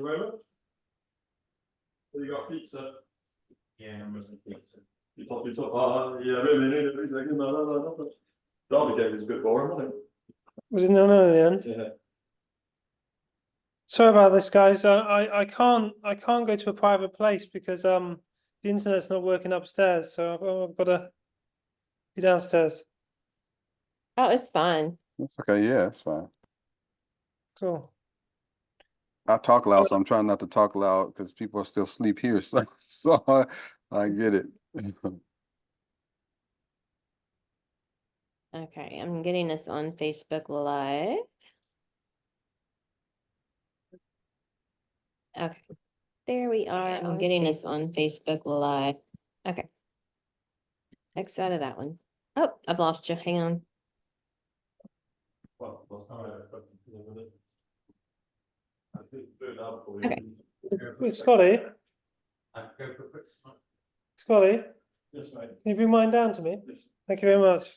you very much. So you got pizza? Yeah, I'm missing pizza. You top, yeah, really, every second, no. Derby game is a bit boring, wasn't it? Was it no in the end? Yeah. Sorry about this, guys. I can't go to a private place because the internet's not working upstairs, so I've got to be downstairs. Oh, it's fine. That's okay. Yeah, it's fine. Cool. I talk loud, so I'm trying not to talk loud because people are still asleep here. So I get it. Okay, I'm getting us on Facebook Live. Okay, there we are. I'm getting us on Facebook Live. Okay. X out of that one. Oh, I've lost you. Hang on. Well, Okay. Wait, Scotty, I go for a quick smoke. Scotty, Yes, mate. can you bring mine down to me? Yes. Thank you very much.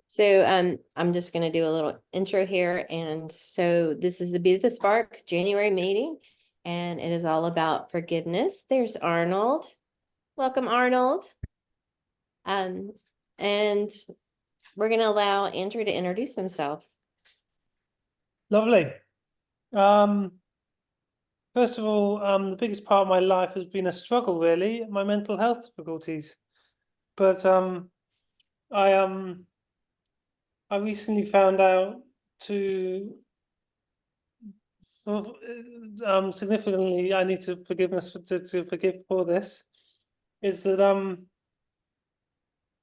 So I'm just gonna do a little intro here. And so this is the Be the Spark January meeting, and it is all about forgiveness. There's Arnold. Welcome, Arnold. And we're gonna allow Andrew to introduce himself. Lovely. First of all, the biggest part of my life has been a struggle, really, my mental health difficulties. But I recently found out significantly I need to forgive for this, is that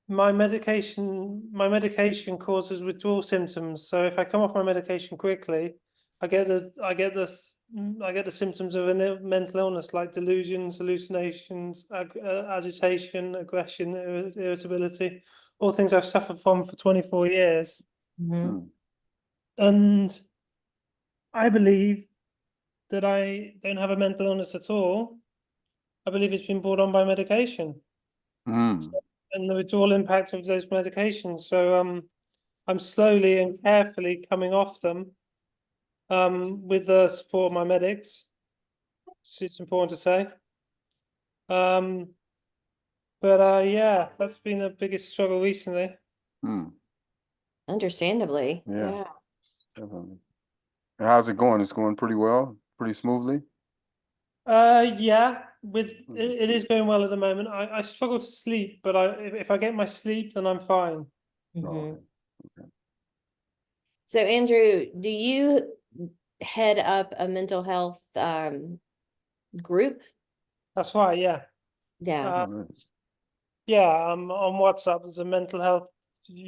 my medication causes withdrawal symptoms. So if I come off my medication quickly, I get the symptoms of a mental illness like delusions, hallucinations, agitation, aggression, irritability, all things I've suffered from for 24 years. Mhm. And I believe that I don't have a mental illness at all. I believe it's been brought on by medication Mm. and the withdrawal impact of those medications. So I'm slowly and carefully coming off them with the support of my medics. It's important to say. But yeah, that's been the biggest struggle recently. Mm. Understandably, Yeah. yeah. Definitely. And how's it going? It's going pretty well, pretty smoothly. Yeah, it is going well at the moment. I struggle to sleep, but if I get my sleep, then I'm fine. Mhm. Okay. So Andrew, do you head up a mental health group? That's right. Yeah. Yeah. Uh, All right. Yeah, on WhatsApp. There's a mental health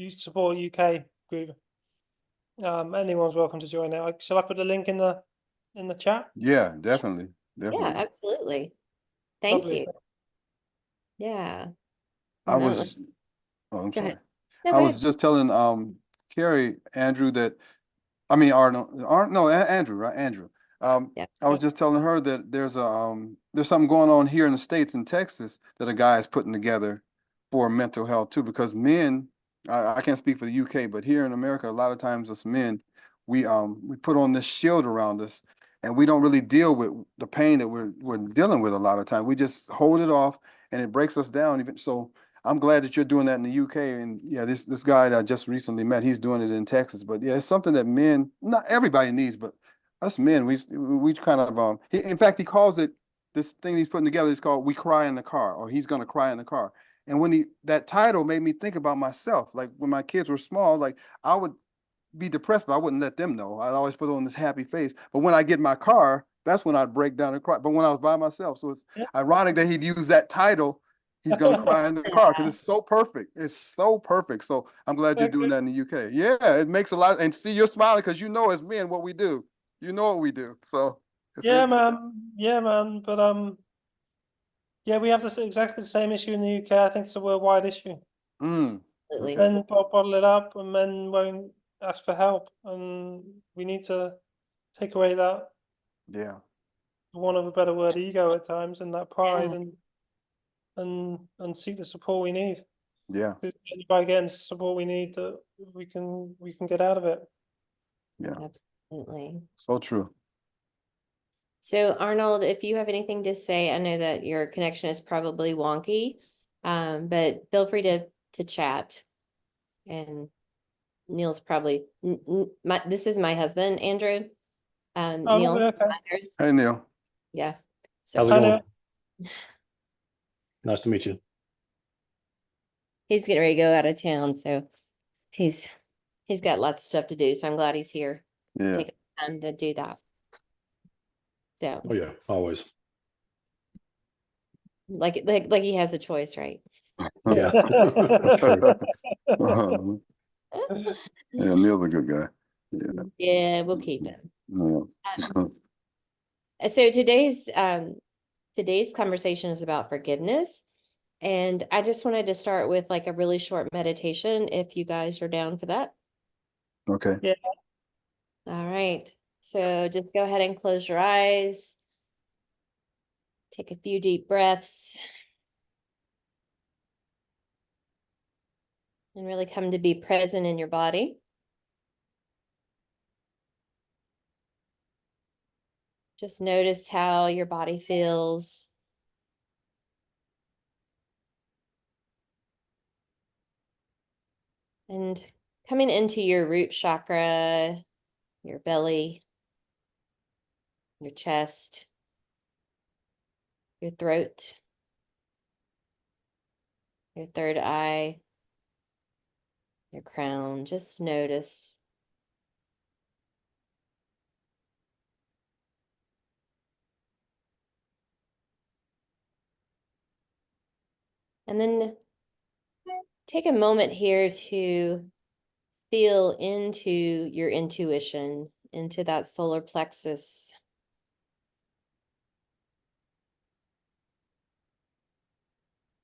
support UK group. Anyone's welcome to join it. Shall I put the link in the chat? Yeah, definitely. Yeah, Definitely. absolutely. Thank Lovely. you. Yeah. I And was, oh, I'm Go sorry. ahead. No, I go was ahead. just telling Carrie, Andrew, that Andrew, right? Andrew. Yeah. I was just telling her that there's something going on here in the States, in Texas, that a guy is putting together for mental health too, because men, I can't speak for the UK, but here in America, a lot of times us men, we put on this shield around us and we don't really deal with the pain that we're dealing with a lot of time. We just hold it off and it breaks us down. Even so, I'm glad that you're doing that in the UK. And yeah, this guy that I just recently met, he's doing it in Texas. But yeah, it's something that men, not everybody needs, but us men, we kind of in fact, he calls it, this thing he's putting together is called "We Cry in the Car," or "He's Gonna Cry in the Car." And when that title made me think about myself. Like when my kids were small, like I would be depressed, but I wouldn't let them know. I'd always put on this happy face. But when I get in my car, that's when I'd break down and cry. But when I was by myself, so it's Yeah. ironic that he'd use that title. He's gonna cry in the car because it's so perfect. It's so perfect. So I'm glad you're doing that in the UK. Yeah, it makes a lot. And see, you're smiling because you know as men what we do. You know what we do. So it's Yeah, interesting. man. Yeah, man. But yeah, we have this exactly the same issue in the UK. I think it's a worldwide issue. Mm, Absolutely. okay. Men bottle it up, and men won't ask for help, and we need to take away that, Yeah. for want of a better word, ego at times, and that pride, Yeah. and seek the support we need. Yeah. Because only by getting the support we need, that we can get out of it. Yeah. Absolutely. So true. So Arnold, if you have anything to say, I know that your connection is probably wonky, but feel free to chat. And Neil's probably, this is my husband, Andrew. Oh, Neil, okay. others, Hey, Neil. yeah. How's So it I know. going? Nice to meet you. he's getting ready to go out of town, so he's got lots of stuff to do, so I'm glad he's here. Yeah. Take the time to do that. So, Oh yeah, always. like he has a choice, right? Yeah. That's true. Uh-huh. Yeah, Neil's a good guy. Yeah. Yeah, we'll keep him. Yeah. So today's conversation is about forgiveness. And I just wanted to start with like a really short meditation, if you guys are down for that. Okay. All right. So just go ahead and close your eyes. Take a few deep breaths. And really come to be present in your body. Just notice how your body feels. And coming into your root chakra, your belly, your chest, your throat, your third eye, your crown. Just notice. And then take a moment here to feel into your intuition, into that solar plexus.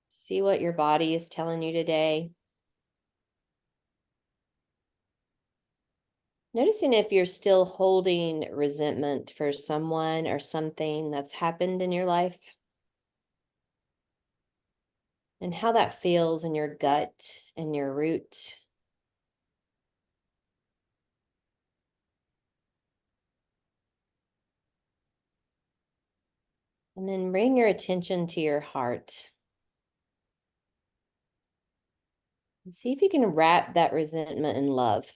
See what your body is telling you today. Noticing if you're still holding resentment for someone or something that's happened in your life. And how that feels in your gut and your root. And then bring your attention to your heart. And see if you can wrap that resentment in love.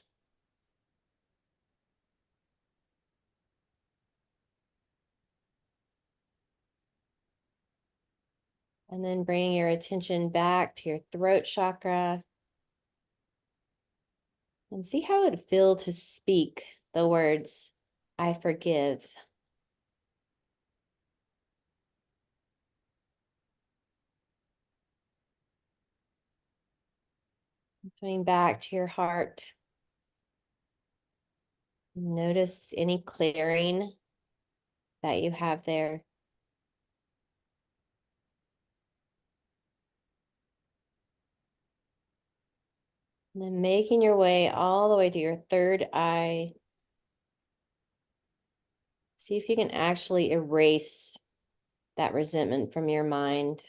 And then bring your attention back to your throat chakra. And see how it would feel to speak the words, I forgive. Coming back to your heart. Notice any clearing that you have there. And then making your way all the way to your third eye. See if you can actually erase that resentment from your mind.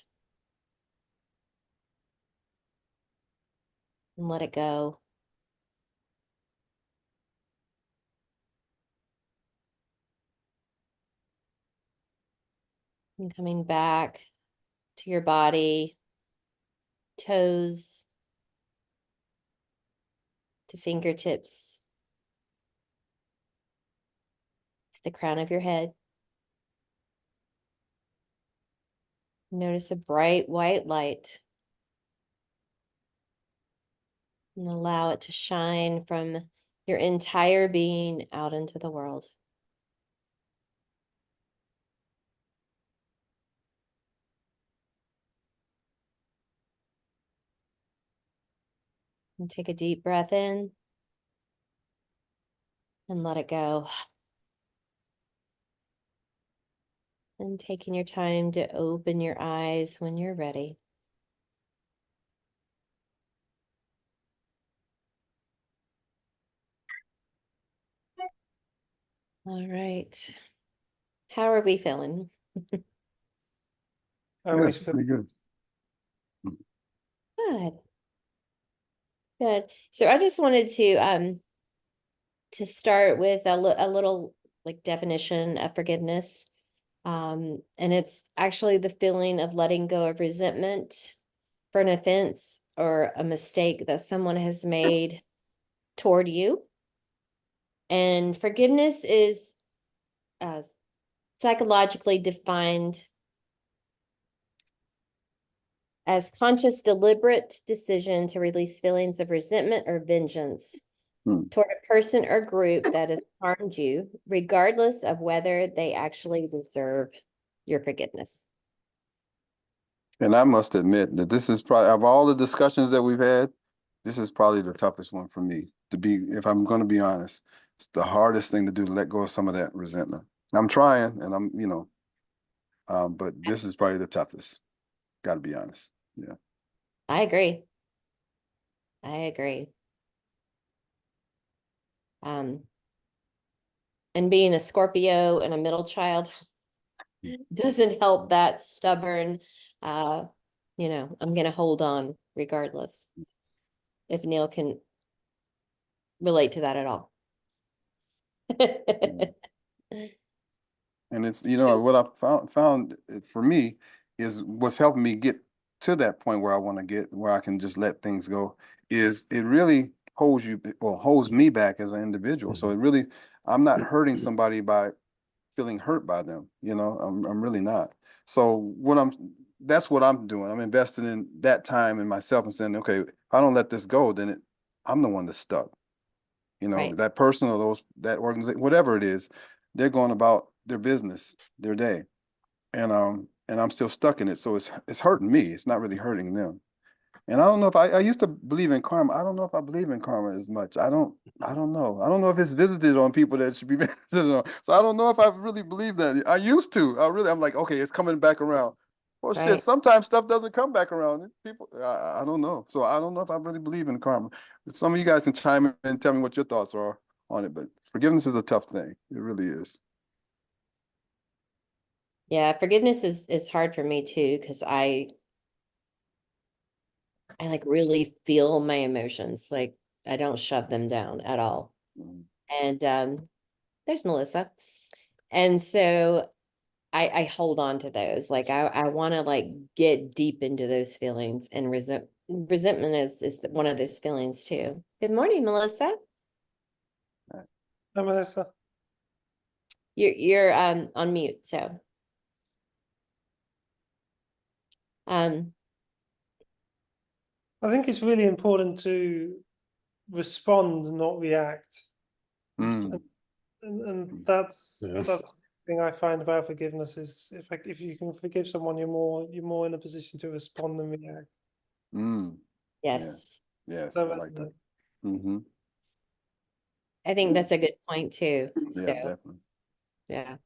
And let it go. And coming back to your body, toes to fingertips, to the crown of your head. Notice a bright white light. And allow it to shine from your entire being out into the world. And take a deep breath in and let it go. And taking your time to open your eyes when you're ready. All right. How are we feeling? I always Good, feel pretty good. Good. Good. So I just wanted to start with a little like definition of forgiveness. And it's actually the feeling of letting go of resentment for an offense or a mistake that someone has made toward you. And forgiveness is psychologically defined as conscious, deliberate decision to release feelings of resentment or vengeance toward a person or group that has harmed you, regardless of whether they actually deserve your forgiveness. And I must admit that this is probably, of all the discussions that we've had, this is probably the toughest one for me to be, if I'm going to be honest. It's the hardest thing to do, to let go of some of that resentment. I'm trying, and I'm, but this is probably the toughest. Got to be honest. Yeah. I agree. I agree. And being a Scorpio and a middle child doesn't help that stubborn, I'm gonna hold on regardless. If Neil can relate to that at all. And it's, what I found for me is what's helping me get to that point where I want to get, where I can just let things go, is it really holds you, or holds me back as an individual. So it really, I'm not hurting somebody by feeling hurt by them, I'm really not. So that's what I'm doing. I'm investing in that time in myself and saying, okay, if I don't let this go, then I'm the one that's stuck. Right. That person or that organization, whatever it is, they're going about their business, their day. And I'm still stuck in it. So it's hurting me. It's not really hurting them. And I don't know if I used to believe in karma. I don't know if I believe in karma as much. I don't know. I don't know if it's visited on people that should be visited on. So I don't know if I really believe that. I used to. I'm like, okay, it's coming back around. Well, Right. shit, sometimes stuff doesn't come back around. People, I don't know. So I don't know if I really believe in karma. Some of you guys can chime in and tell me what your thoughts are on it. But forgiveness is a tough thing. It really is. Yeah, forgiveness is hard for me too, because I like really feel my emotions. Like I don't shove them down at all. Mhm. And there's Melissa. And so I hold on to those. Like I want to like get deep into those feelings, and resentment is one of those feelings too. Good morning, Melissa. Hi, Melissa. You're on mute, so I think it's really important to respond and not react. Mm. And that's Yeah. that's the thing I find about forgiveness is if you can forgive someone, you're more in a position to respond than react. Mm. yes. Yes, So, I like that. Mm-hmm. I think that's a good point too. Yeah, So definitely. yeah.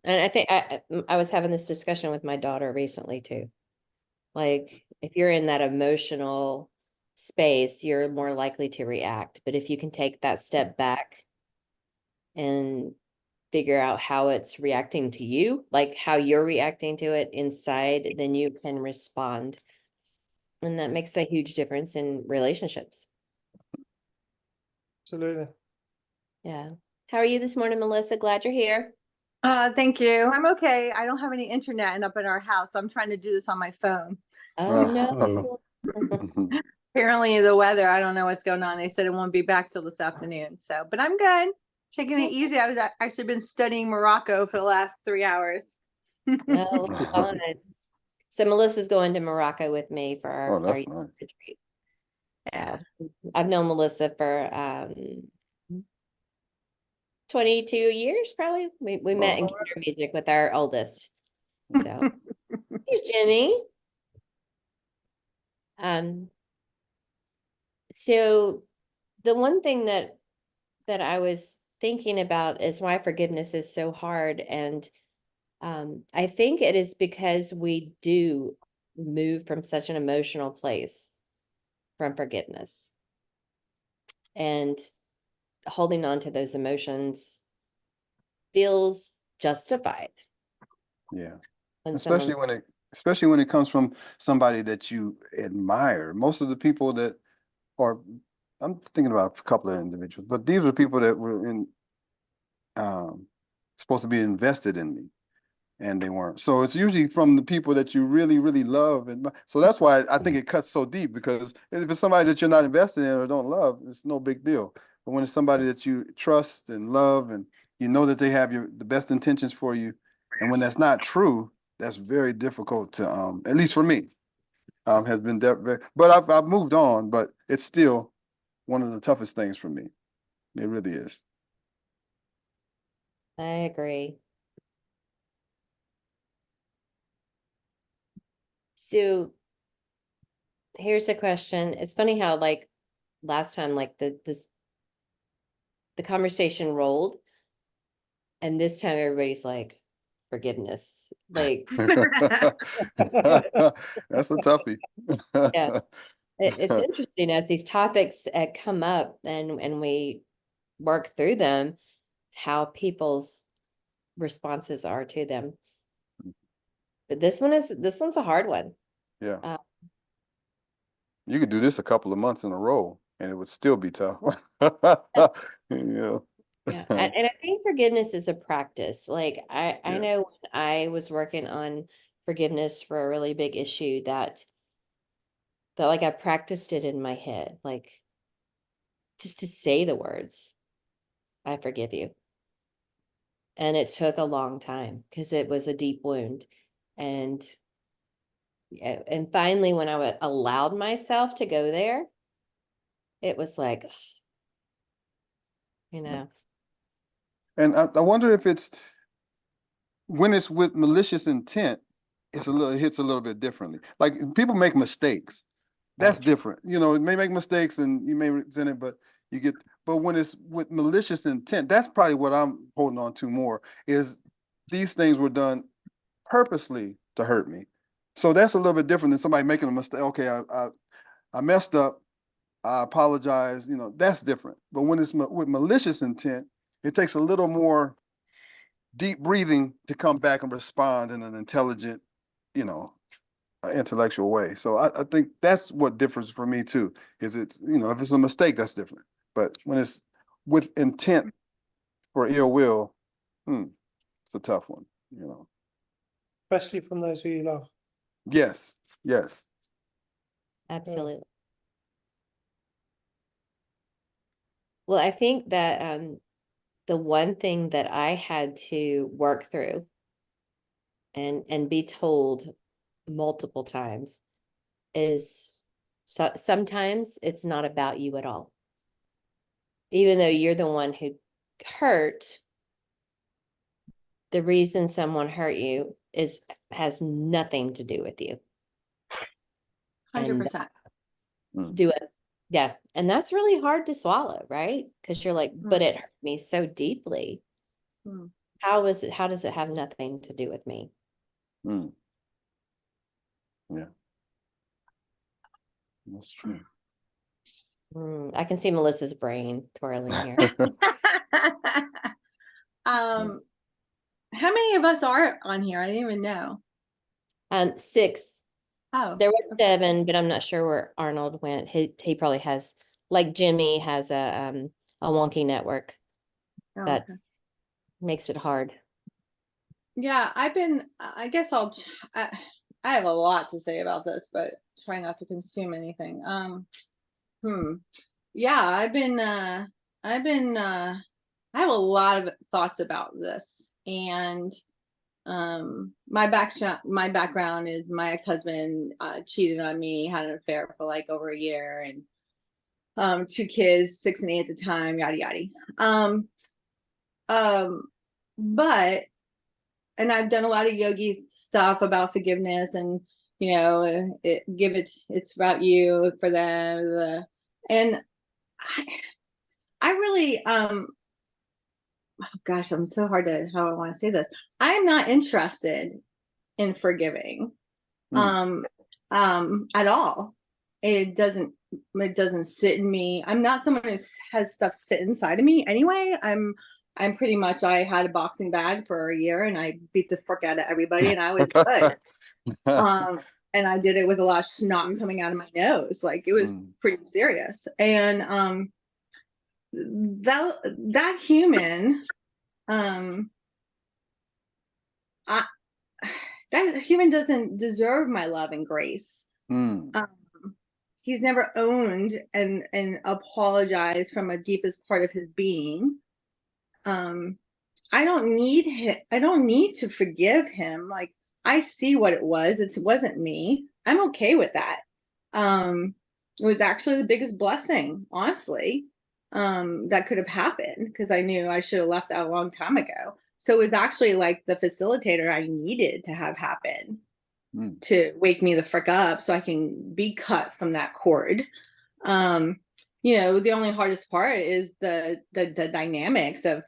And I think I was having this discussion with my daughter recently too. Like if you're in that emotional space, you're more likely to react. But if you can take that step back and figure out how it's reacting to you, like how you're reacting to it inside, then you can respond. And that makes a huge difference in relationships. absolutely. Yeah. How are you this morning, Melissa? Glad you're here. Thank you. I'm okay. I don't have any internet up in our house, so I'm trying to do this on my phone. Oh, Oh. no. Mhm. Apparently the weather, I don't know what's going on. They said it won't be back till this afternoon. So, but I'm good. Taking it easy. I was actually been studying Morocco for the last 3 hours. No, fun. So Melissa's going to Morocco with me for Oh, our that's nice. retreat. Yeah. So I've known Melissa for 22 years, probably. We met in Wow. computer music with our oldest. So here's Jimmy. So the one thing that I was thinking about is why forgiveness is so hard. And I think it is because we do move from such an emotional place from forgiveness. And holding on to those emotions feels justified. Yeah. When Especially someone, when it comes from somebody that you admire. Most of the people that, or I'm thinking about a couple of individuals, but these are people that were supposed to be invested in me. and they weren't. So it's usually from the people that you really, really love. And so that's why I think it cuts so deep, because if it's somebody that you're not invested in or don't love, it's no big deal. But when it's somebody that you trust and love, and you know that they have the best intentions for you, and when that's not true, that's very difficult to, at least for me, has been very, but I've moved on, but it's still one of the toughest things for me. It really is. I agree. So here's a question. It's funny how like last time, like the conversation rolled, and this time everybody's like, forgiveness. Like That's a toughie. Yeah. It's interesting as these topics come up and we work through them, how people's responses are to them. But this one's a hard one. Yeah. You could do this a couple of months in a row and it would still be tough. Yeah. Yeah, and I think forgiveness is a practice. Like I Yeah. know when I was working on forgiveness for a really big issue that like I practiced it in my head, like just to say the words, I forgive you. And it took a long time because it was a deep wound. And finally, when I allowed myself to go there, it was like, you know. And I wonder if it's when it's with malicious intent, it hits a little bit differently. Like people make mistakes. That's different. You know, it may make mistakes and you may resent it, but when it's with malicious intent, that's probably what I'm holding on to more, is these things were done purposely to hurt me. So that's a little bit different than somebody making a mistake. Okay, I messed up. I apologize. You know, that's different. But when it's with malicious intent, it takes a little more deep breathing to come back and respond in an intelligent, intellectual way. So I think that's what differs for me too, is it's, if it's a mistake, that's different. But when it's with intent for ill will, it's a tough one, Especially from those who you love. Yes, yes. Absolutely. Well, I think that the one thing that I had to work through and be told multiple times is sometimes it's not about you at all. Even though you're the one who hurt, the reason someone hurt you has nothing to do with you. 100%. Do it. Yeah. And that's really hard to swallow, right? Because you're like, but it hurt me so deeply. How does it have nothing to do with me? Yeah. That's true. I can see Melissa's brain twirling here. How many of us are on here? I didn't even know. 6. Oh, There was 7, but I'm not sure where Arnold went. He probably has, like Jimmy has a wonky network that okay. makes it hard. Yeah, I guess I have a lot to say about this, but try not to consume anything. Yeah, I have a lot of thoughts about this, and my background is my ex-husband cheated on me, had an affair for like over a year, and 2 kids, 6 and 8 at the time, yada yada. But and I've done a lot of yogi stuff about forgiveness, and it's about you for them, and I really oh gosh, I'm so hard to how I want to say this. I'm not interested in forgiving at all. It doesn't sit in me. I'm not someone who has stuff sit inside of me anyway. I'm pretty much, I had a boxing bag for a year and I beat the frick out of everybody and I was good. And I did it with a lot of snot coming out of my nose. Like it was pretty serious. And that human, that human doesn't deserve my love and grace. Mm, He's never owned and apologized from a deepest part of his being. I don't need to forgive him. Like, I see what it was. It wasn't me. I'm okay with that. It was actually the biggest blessing, honestly, that could have happened, because I knew I should have left that a long time ago. So it was actually like the facilitator I needed to have happen mm, to wake me the frick up so I can be cut from that cord. You know, the only hardest part is the dynamics of,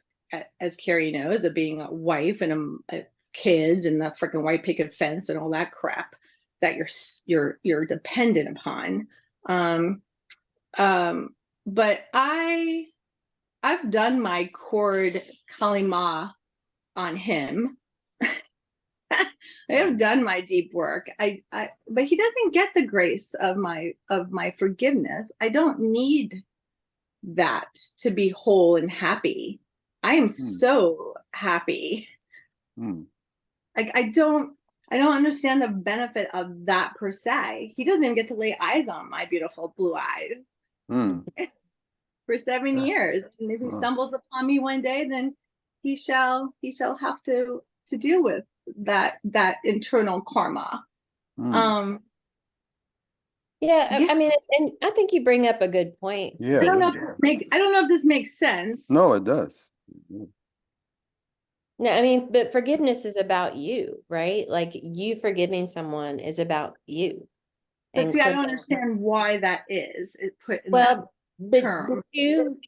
as Carrie knows, of being a wife and kids and the freaking white picket fence and all that crap that you're dependent upon. But I've done my cord kalima on him. I have done my deep work. But he doesn't get the grace of my forgiveness. I don't need that to be whole and happy. I am so happy. mm, Like, I don't understand the benefit of that per se. He doesn't even get to lay eyes on my beautiful blue eyes mm. for 7 years. And if he Wow. stumbles upon me one day, then he shall have to deal with that internal karma. Mm. Yeah, Yeah. I mean, and I think you bring up a good point. Yeah. I don't know yeah. if this makes sense. No, it does. No, I mean, but forgiveness is about you, right? Like, you forgiving someone is about you. But And see, I don't cleaning- understand why that is. It put in that Well, but term. you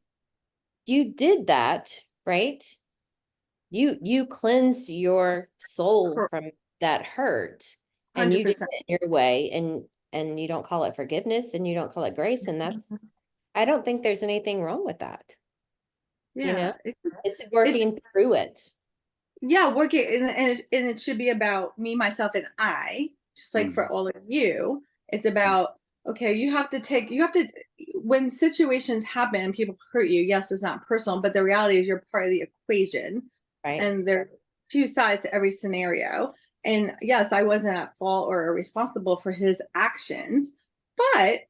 did that, right? You cleansed your soul Cor- from that hurt, and you did 100%. it your way, and you don't call it forgiveness, and you don't call it grace, and that's, I don't think there's anything wrong with that. Yeah. know, It's working through it. Yeah, working, and it should be about me, myself, and I, just like for all of you. It's about, okay, you have to, when situations happen and people hurt you, yes, it's not personal, but the reality is you're part of the equation. Right. And there are two sides to every scenario. And yes, I wasn't at fault or responsible for his actions, but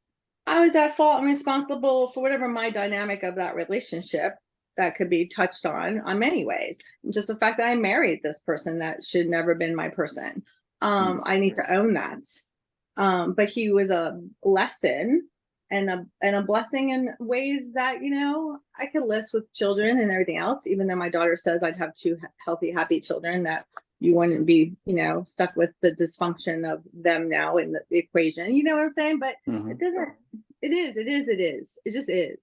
I was at fault and responsible for whatever my dynamic of that relationship that could be touched on many ways. Just the fact that I married this person that should never been my person. I need to own that. But he was a lesson and a blessing in ways that, you know, I could list with children and everything else, even though my daughter says I'd have 2 healthy, happy children, that you wouldn't be, you know, stuck with the dysfunction of them now in the equation. You know what I'm saying? But Mhm. it doesn't, it is. It just is.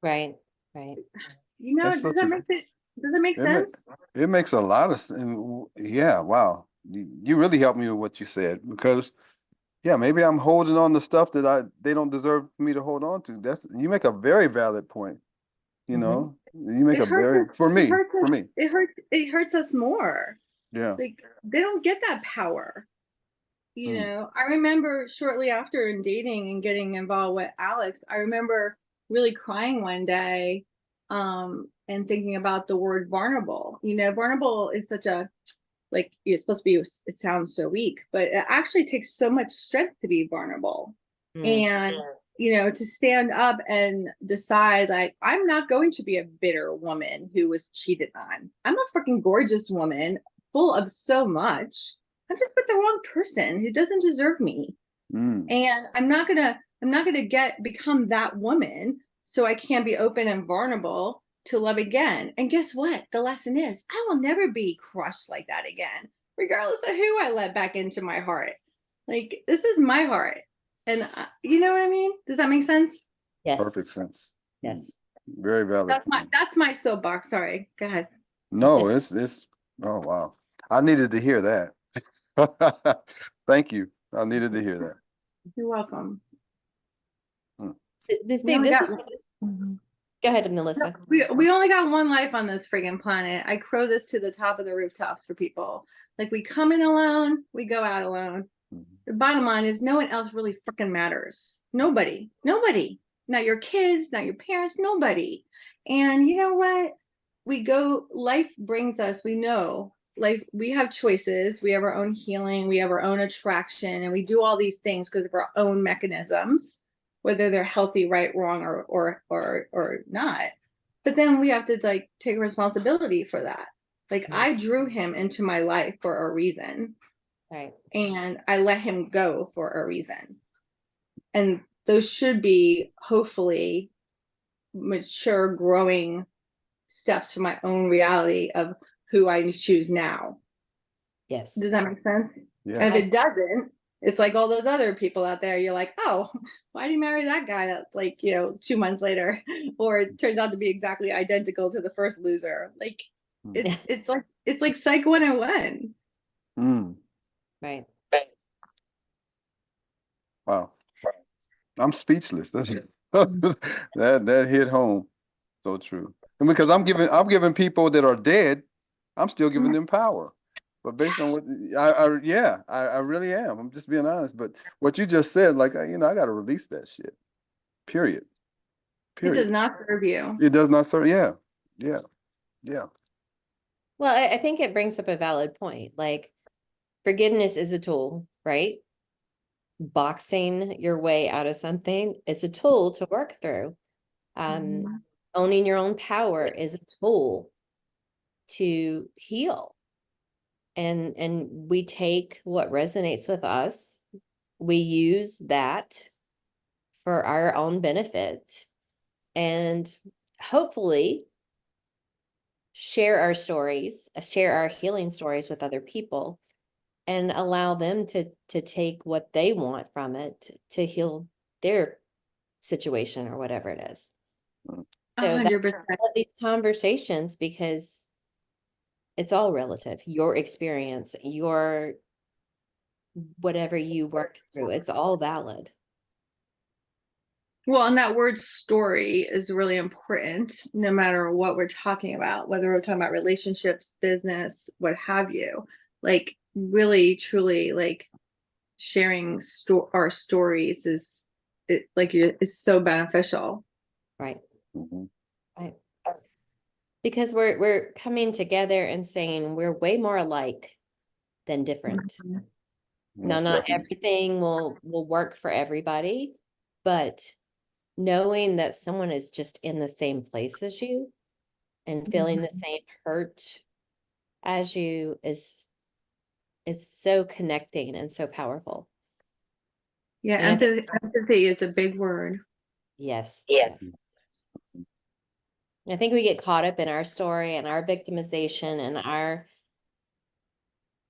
Right. You know, That's does such a- that make It ma- sense? It makes a lot of sense. Yeah, wow. You really helped me with what you said, because yeah, maybe I'm holding on to stuff that they don't deserve me to hold on to. You make a very valid point. You Mhm. know, you make It a hurts very, us- for it me, hurts for us- me. It hurts us more. Yeah. Like, they don't get that power. You Mm. know, I remember shortly after in dating and getting involved with Alex, I remember really crying one day, and thinking about the word vulnerable. You know, vulnerable is such a, like, it's supposed to be, it sounds so weak, but it actually takes so much strength to be vulnerable. Mm. And, you know, to stand up and decide, like, I'm not going to be a bitter woman who was cheated on. I'm a freaking gorgeous woman full of so much. I'm just with the wrong person who doesn't deserve me. Mm. And I'm not gonna become that woman, so I can't be open and vulnerable to love again. And guess what? The lesson is, I will never be crushed like that again, regardless of who I let back into my heart. Like, this is my heart. And you know what I mean? Does that make sense? Yes. Perfect sense. Yes. Very valid. That's my soapbox. Sorry. Go ahead. No, it's, oh, wow. I needed to hear that. Thank you. I needed to hear that. You're welcome. See, only this got- is, go ahead, Melissa. We only got one life on this friggin' planet. I crow this to the top of the rooftops for people. Like, we come in alone, we go out alone. Mhm. The bottom line is, no one else really freaking matters. Nobody. Not your kids, not your parents, nobody. And you know what? Life brings us, we know, like we have choices, we have our own healing, we have our own attraction, and we do all these things because of our own mechanisms, whether they're healthy, right, wrong, or not. But then we have to like take responsibility for that. Like I drew him into my life for a reason, Right. and I let him go for a reason. And those should be hopefully mature, growing steps for my own reality of who I choose now. Yes. Does that make sense? Yeah. And if it doesn't, it's like all those other people out there. You're like, oh, why did you marry that guy? That's like, 2 months later, or it turns out to be exactly identical to the first loser. Like, it's like Psych 101. Mm. Right. Wow. I'm speechless. That's that hit home. So true. And because I'm giving people that are dead, I'm still giving them power. But based on what I really am. I'm just being honest. But what you just said, like, I got to release that shit. Period. It does not serve you. It does not serve. Yeah. Yeah. Yeah. Well, I think it brings up a valid point. Like, forgiveness is a tool, right? Boxing your way out of something is a tool to work through. Owning your own power is a tool to heal. And we take what resonates with us, we use that for our own benefit, and hopefully share our stories, share our healing stories with other people, and allow them to take what they want from it to heal their situation or whatever it is. So that's 100%. why I love these conversations, because it's all relative. Your experience, your whatever you worked through, it's all valid. Well, and that word story is really important no matter what we're talking about, whether we're talking about relationships, business, what have you. Like, really, truly, like, sharing our stories is so beneficial. Right. Mm-hmm. Right. Because we're coming together and saying we're way more alike than different. Now, not everything will work for everybody, but knowing that someone is just in the same place as you and feeling the same hurt as you is so connecting and so powerful. Yeah, And empathy is a big word. yes. Yes. I think we get caught up in our story and our victimization and our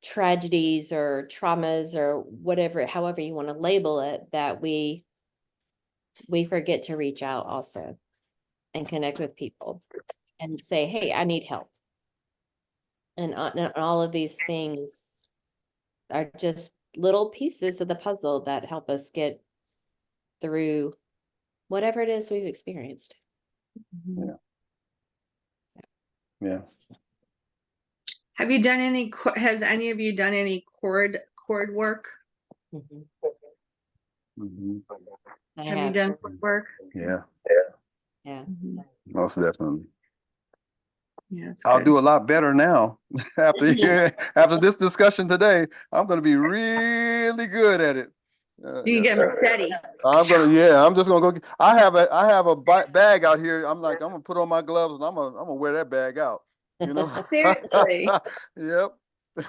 tragedies or traumas or whatever, however you want to label it, that we forget to reach out also and connect with people and say, hey, I need help. And all of these things are just little pieces of the puzzle that help us get through whatever it is we've experienced. Yeah. Yeah. Have you done any? Has any of you done any cord work? Mhm. Mm-hmm. I Have you have. done cord work? Yeah. Yeah. Most definitely. Yeah, it's I'll good. do a lot better now after this discussion today. I'm going to be really good at it. Do you get steady? I'm just gonna go. I have a bag out here. I'm gonna put on my gloves and I'm gonna wear that bag out. Seriously. Yep.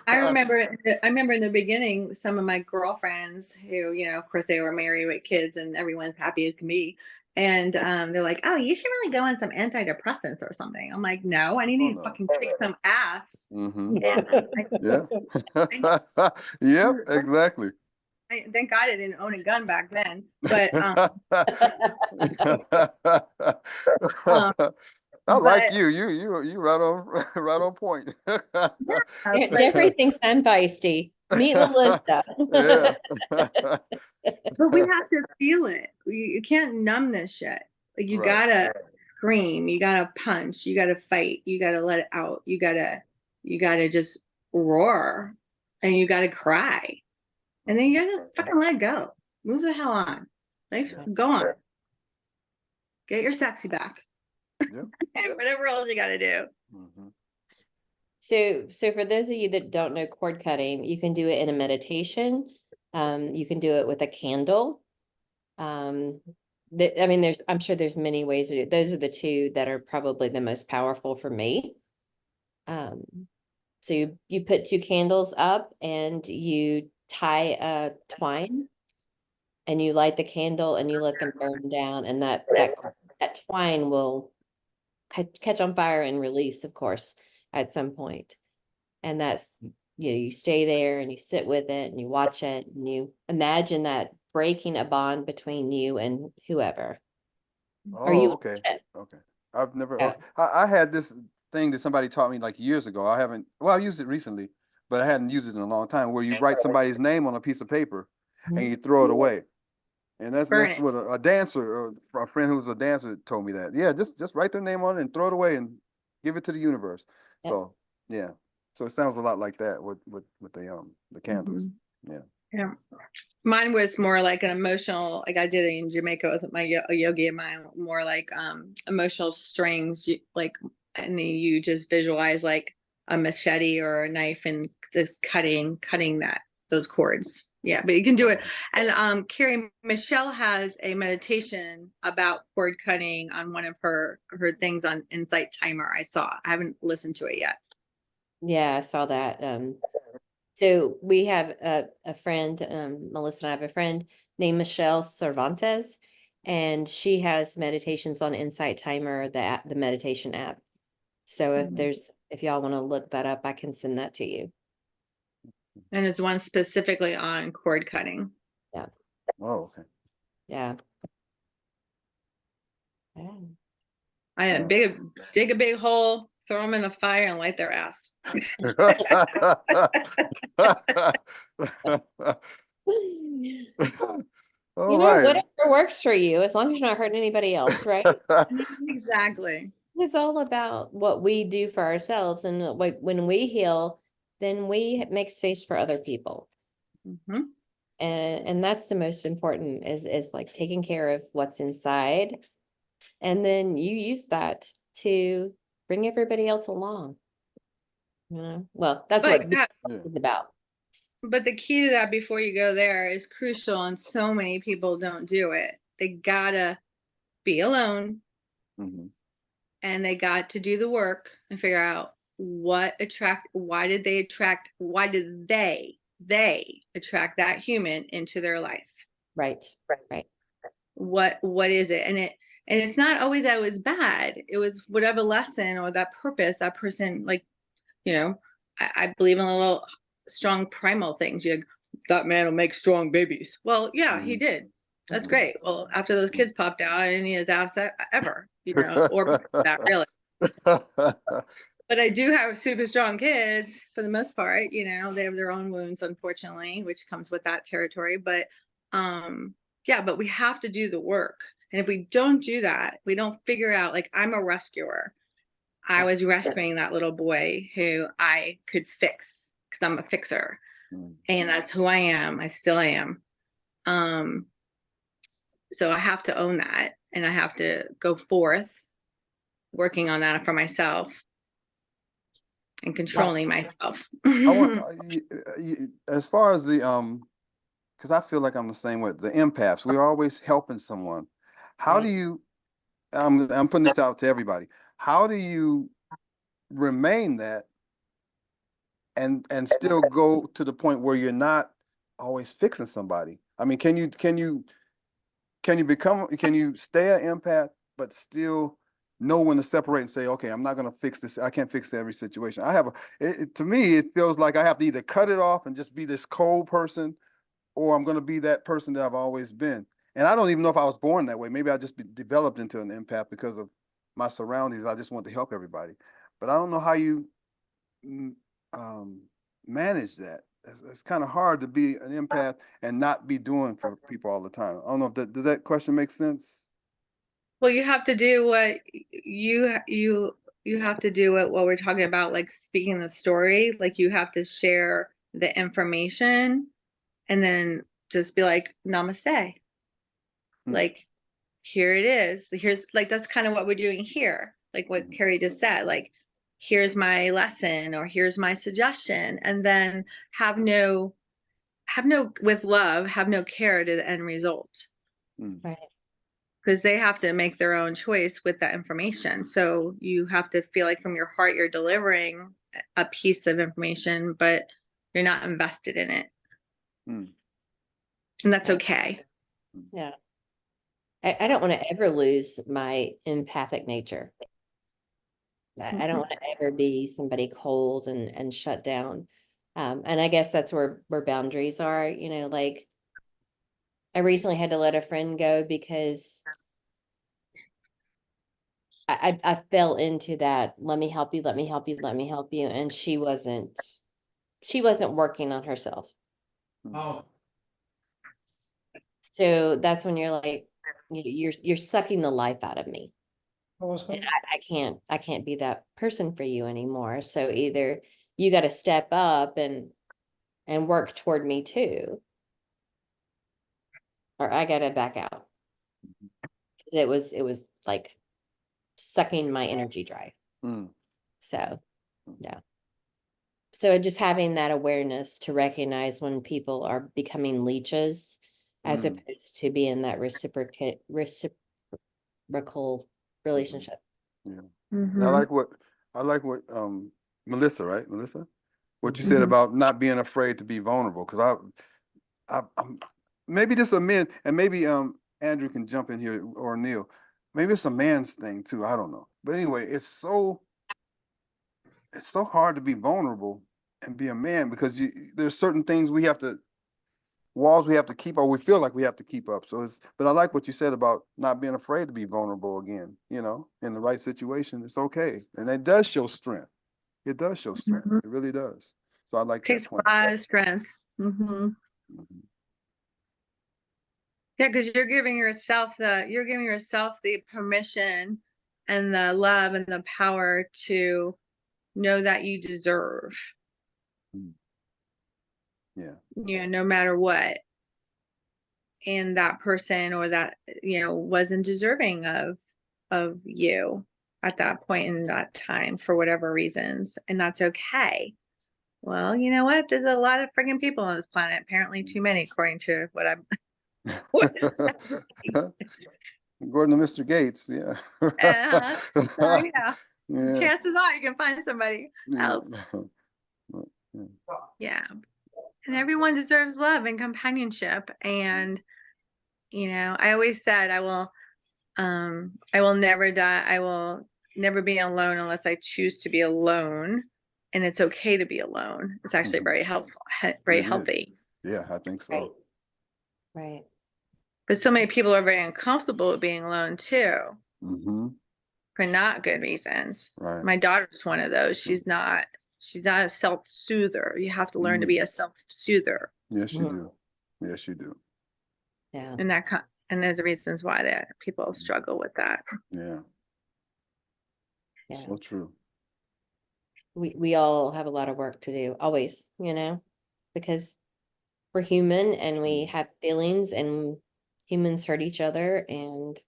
I remember in the beginning, some of my girlfriends who, of course they were married with kids and everyone's happy as can be. And they're like, oh, you should really go on some antidepressants or something. I'm like, no, I need to fucking kick some ass. Mm-hmm. Yeah. Yep, exactly. Thank God I didn't own a gun back then. But I like you. You right on point. Jeffrey thinks I'm feisty. Meet Melissa. Yeah. But we have to feel it. You can't numb this shit. Like, you Right. gotta scream, you gotta punch, you gotta fight, you gotta let it out, you gotta just roar, and you gotta cry, and then you gotta fucking let go. Move the hell on. Life, go on. Get your sexy back. Yep. And whatever else you gotta do. Mm-hmm. So for those of you that don't know cord cutting, you can do it in a meditation. You can do it with a candle. I mean, I'm sure there's many ways to do it. Those are the two that are probably the most powerful for me. So you put two candles up and you tie a twine and you light the candle and you let them burn down, and that twine will catch on fire and release, of course, at some point. And that's, you stay there and you sit with it and you watch it and you imagine that breaking a bond between you and whoever. Or Oh, you okay, it. okay. I've never, So- okay. I had this thing that somebody taught me like years ago. I haven't, well, I used it recently, but I hadn't used it in a long time, where you write somebody's name on a piece of paper and you throw it away. And that's Burn that's it. what a dancer, or a friend who's a dancer told me that. Yeah, just write their name on it and throw it away and give it to the universe. Yep. So yeah. So it sounds a lot like that with the candles. Mhm. Yeah. Yeah. Mine was more like an emotional, like I did it in Jamaica with my yogi, and mine more like emotional strings, like, and then you just visualize like a machete or a knife and just cutting those cords. Yeah, but you can do it. And Carrie, Michelle has a meditation about cord cutting on one of her things on Insight Timer. I haven't listened to it yet. Yeah, I saw that. So we have a friend, Melissa and I have a friend named Michelle Cervantes, and she has meditations on Insight Timer, the meditation app. So Mhm. if y'all want to look that up, I can send that to you. And there's one specifically on cord cutting. Oh, okay. Yeah. Yeah. I dig a big hole, throw them in the fire and light their ass. All You know, right. whatever works for you, as long as you're not hurting anybody else, right? Exactly. It's all about what we do for ourselves, and like when we heal, then we make space for other people. Mhm. And that's the most important, is like taking care of what's inside. And then you use that to bring everybody else along. Well, that's But what that- it's about. But the key to that before you go there is crucial, and so many people don't do it. They gotta be alone, Mhm. and they got to do the work and figure out why did they attract that human into their life? Right. What is it? And it's not always that it was bad. It was whatever lesson or that purpose that person, like, I believe in a little strong primal things. That man will make strong babies. Well, yeah, he did. That's great. Well, after those kids popped out, I didn't need his ass ever, or that really. But I do have super strong kids for the most part. They have their own wounds, unfortunately, which comes with that territory. But yeah, but we have to do the work. And if we don't do that, we don't figure out, like, I'm a rescuer. I was rescuing that little boy who I could fix, because I'm a fixer. Mm. And that's who I am. I still am. So I have to own that, and I have to go forth working on that for myself and controlling myself. I want as far as the because I feel like I'm the same way. The empaths, we're always helping someone. How do you? I'm putting this out to everybody. How do you remain that and still go to the point where you're not always fixing somebody? I mean, can you stay an empath but still know when to separate and say, okay, I'm not going to fix this. I can't fix every situation. To me, it feels like I have to either cut it off and just be this cold person, or I'm going to be that person that I've always been. And I don't even know if I was born that way. Maybe I just developed into an empath because of my surroundings. I just want to help everybody. But I don't know how you manage that. It's kind of hard to be an empath and not be doing for people all the time. I don't know if does that question make sense? Well, you have to do what you have to do what we're talking about, like speaking the story. Like, you have to share the information and then just be like, namaste. Like, here it is. Here's, like, that's kind of what we're doing here. Like what Carrie just said, like, here's my lesson or here's my suggestion, and then have no with love, have no care to the end result, Right. because they have to make their own choice with that information. So you have to feel like from your heart you're delivering a piece of information, but you're not invested in it. Mm. And that's Right. okay. Yeah. I don't want to ever lose my empathic nature. I don't want to ever be somebody cold and shut down. And I guess that's where boundaries are, you know, like I recently had to let a friend go because I fell into that, let me help you, let me help you, let me help you. And she wasn't working on herself. Oh, So that's when you're like, you're sucking the life out of me. Also, And I can't be that person for you anymore. So either you got to step up and work toward me too, or I got to back out. 'Cause it was like sucking my energy dry. Mm. So, yeah. So just having that awareness to recognize when people are becoming leeches as Mm. opposed to being that reciprocal relationship. Yeah. Mhm. I like what Melissa, right? Melissa? What you said Mhm. about not being afraid to be vulnerable. Because I'm maybe this a man, and maybe Andrew can jump in here, or Neil. Maybe it's a man's thing too. I don't know. But anyway, it's so hard to be vulnerable and be a man, because there's certain things walls we have to keep, or we feel like we have to keep up. So but I like what you said about not being afraid to be vulnerable again, in the right situation. It's okay. And it does show strength. It does show strength. Mhm. It really does. So I like that Takes a point. lot of strength. Mhm. Yeah, because you're giving yourself the permission and the love and the power to know that you deserve, Yeah. no matter what. And that person or that, wasn't deserving of you at that point in that time for whatever reasons. And that's okay. Well, you know what? There's a lot of freaking people on this planet. Apparently too many, according to what I'm what it's According to Mr. Gates, yeah. so, Yeah. chances are you can find somebody Yeah. else. Yeah. And everyone deserves love and companionship. And, I always said I will never die. I will never be alone unless I choose to be alone. And it's okay to be alone. It's actually Mhm. very helpful, very It is. healthy. Yeah, I think so. Right. Right. But so many people are very uncomfortable with being alone too, Mm-hmm. for not good reasons. Right. My daughter's one of those. She's not a self-soother. You have to learn to be a self-soother. Yes, you Mhm. do. Yes, you do. Yeah. And there's reasons why that people struggle with that. Yeah. Yeah. So true. We all have a lot of work to do, always, because we're human and we have feelings and humans hurt each other and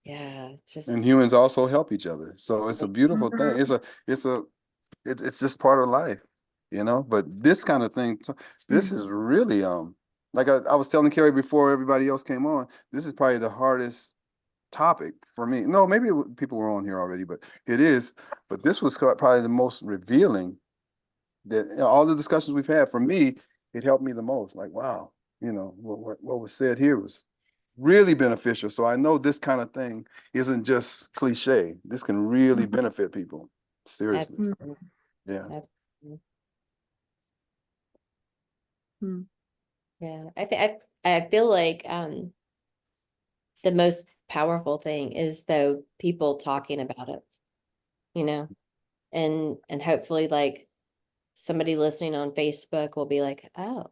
yeah, it's And just humans also help each other. So it's a beautiful thing. It's just part of life, but this kind of thing, this is really, like I was telling Carrie before everybody else came on, this is probably the hardest topic for me. No, maybe people were on here already, but it is. But this was probably the most revealing that all the discussions we've had. For me, it helped me the most. Like, wow, what was said here was really beneficial. So I know this kind of thing isn't just cliche. This can really benefit people. Seriously. absolutely. Yeah. Absolutely. Hmm. Yeah. I feel like the most powerful thing is though people talking about it, and hopefully like somebody listening on Facebook will be like, oh,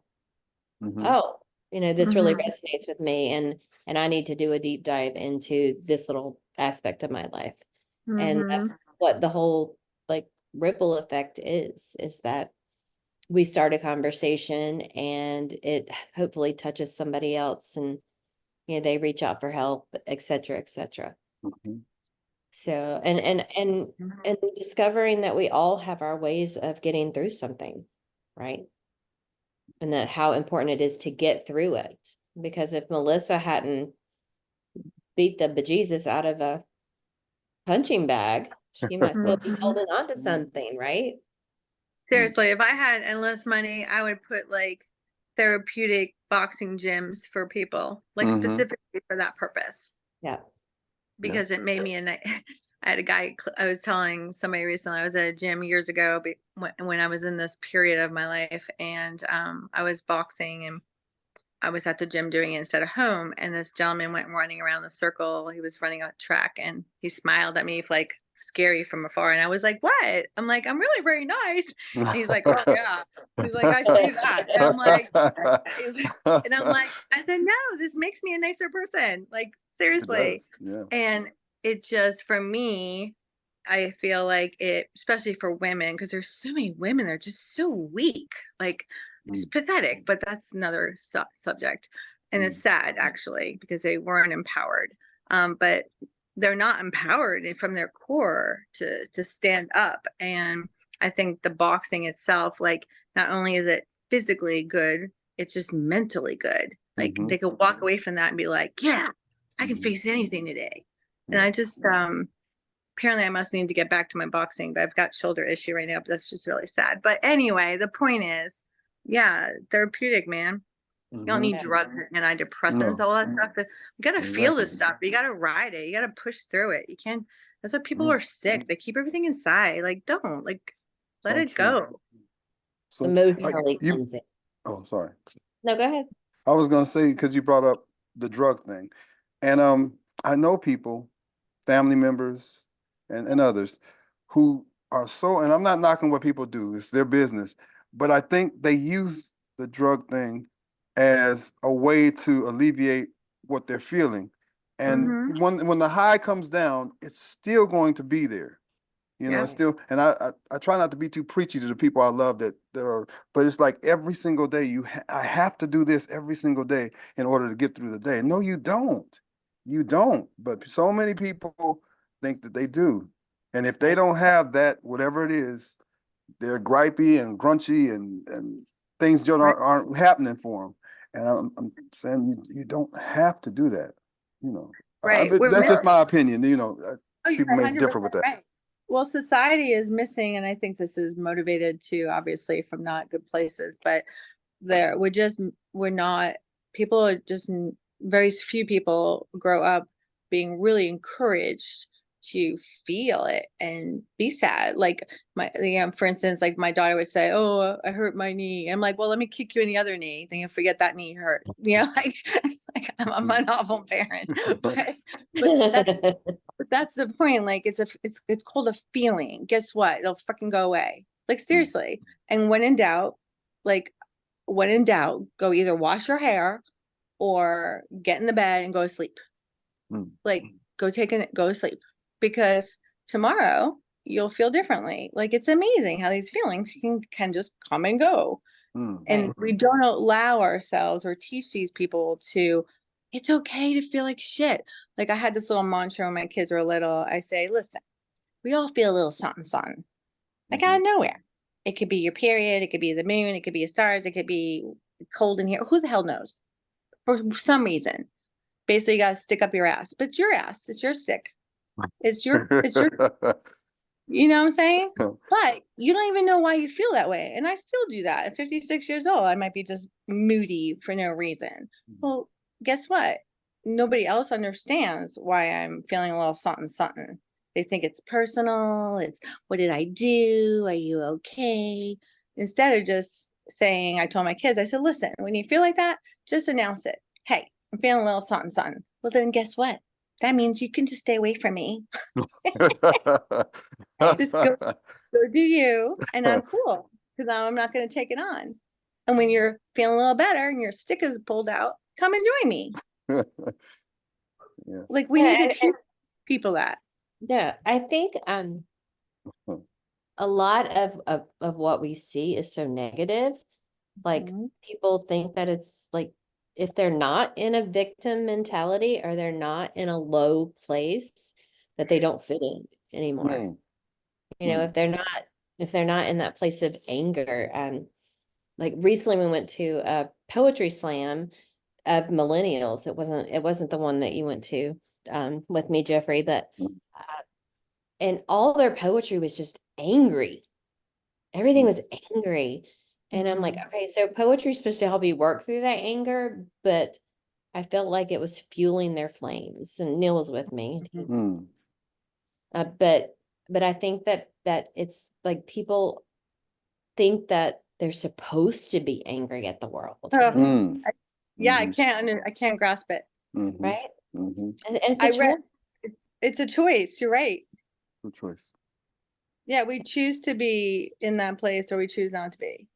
Mhm. this really Mhm. resonates with me and I need to do a deep dive into this little aspect of my life. And that's what the whole like ripple effect is that we start a conversation and it hopefully touches somebody else and they reach out for help, et cetera, et cetera. Mhm. So, and discovering that we all have our ways of getting through something, right? And that how important it is to get through it. Because if Melissa hadn't beat the bejesus out of a punching bag, she might still be holding on to something, right? Seriously, if I had endless money, I would put like therapeutic boxing gyms for people, like Mhm. specifically for that purpose. Yeah. Because it made me a night. I had a guy, I was telling somebody recently, I was at a gym years ago when I was in this period of my life, and I was boxing and I was at the gym doing it instead of home. And this gentleman went running around the circle. He was running a track and he smiled at me like scary from afar. And I was like, what? I'm like, I'm really very nice. And he's like, oh yeah. He's like, I see that. And I'm like, I said, no, this makes me a nicer person. Like, seriously. Yeah. And it just, for me, I feel like it, especially for women, because there's so many women that are just so weak. Like, it's pathetic, but that's another subject. And it's sad, actually, because they weren't empowered. But they're not empowered from their core to stand up. And I think the boxing itself, like, not only is it physically good, it's just mentally good. Like, they could walk away from that and be like, yeah, I can face anything today. And I just, apparently I must need to get back to my boxing, but I've got shoulder issue right now, but that's just really sad. But anyway, the point is, yeah, therapeutic, man. You don't need Yeah. drugs and antidepressants, No. all that stuff. But you gotta feel this Exactly. stuff. You gotta ride it. You gotta push through it. You can't. That's why people are sick. They keep everything inside. Like, don't let So it true. go. It's So, emotionally you- cleansing. oh, sorry. No, go ahead. I was gonna say, because you brought up the drug thing, and I know people, family members, and others who are so, and I'm not knocking what people do, it's their business, but I think they use the drug thing as a way to alleviate what they're feeling. And when the high comes down, it's still going to be there. You know, Yeah. it's still, and I try not to be too preachy to the people I love that are, but it's like every single day I have to do this every single day in order to get through the day. No, you don't. You don't. But so many people think that they do. And if they don't have that, whatever it is, they're gripey and grunchy and things just aren't happening for them. And I'm saying you don't have to do that. You know, Right. but We're that's just meant- my opinion. You know, Oh, you're people may 100% differ with that. right. Well, society is missing, and I think this is motivated too, obviously, from not good places, but we're not, people are just, very few people grow up being really encouraged to feel it and be sad. Like for instance, like my daughter would say, oh, I hurt my knee. I'm like, well, let me kick you in the other knee. Then you forget that knee hurt. You know, like I'm an awful parent, but that's the point. Like, it's called a feeling. Guess what? It'll fucking go away. Like, seriously. And when in doubt, go either wash your hair or get in the bed and go to sleep. Like, go to sleep, because tomorrow you'll feel differently. Like, it's amazing how these feelings can just come and go. And we don't allow ourselves or teach these people to, it's okay to feel like shit. Like, I had this little mantra when my kids were little. I say, listen, we all feel a little something, something, like out of nowhere. It could be your period. It could be the moon. It could be the stars. It could be cold in here. Who the hell knows? For some reason, basically, you got to stick up your ass, but it's your ass. It's your stick. It's your, you know what I'm saying? But you don't even know why you feel that way. And I still do that. At 56 years old, I might be just moody for no reason. Well, guess what? Nobody else understands why I'm feeling a little something, something. They think it's personal. It's, what did I do? Are you okay? Instead of just saying, I told my kids, I said, listen, when you feel like that, just announce it. Hey, I'm feeling a little something, something. Well, then guess what? That means you can just stay away from me. Just go do you, and I'm cool, because I'm not going to take it on. And when you're feeling a little better and your stick is pulled out, come and join me. Like, we need to teach people that. Yeah, I think a lot of what we see is so negative. Like, people think that it's like, if they're not in a victim mentality or they're not in a low place, that they don't fit in anymore. Mm. You know, if they're not in that place of anger. Like recently we went to a poetry slam of millennials. It wasn't the one that you went to with me, Jeffrey, but and all their poetry was just angry. Everything was angry. And I'm like, okay, so poetry is supposed to help you work through that anger, but I felt like it was fueling their flames. And Neil was with me. Mm. But I think that it's like people think that they're supposed to be angry at the world, Oh, Mm. yeah, Mhm. I can't grasp it. Mhm. right? Mhm. And it's I a read, choice. it's a choice. You're right. Good choice. Yeah, we choose to be in that place or we choose not to be.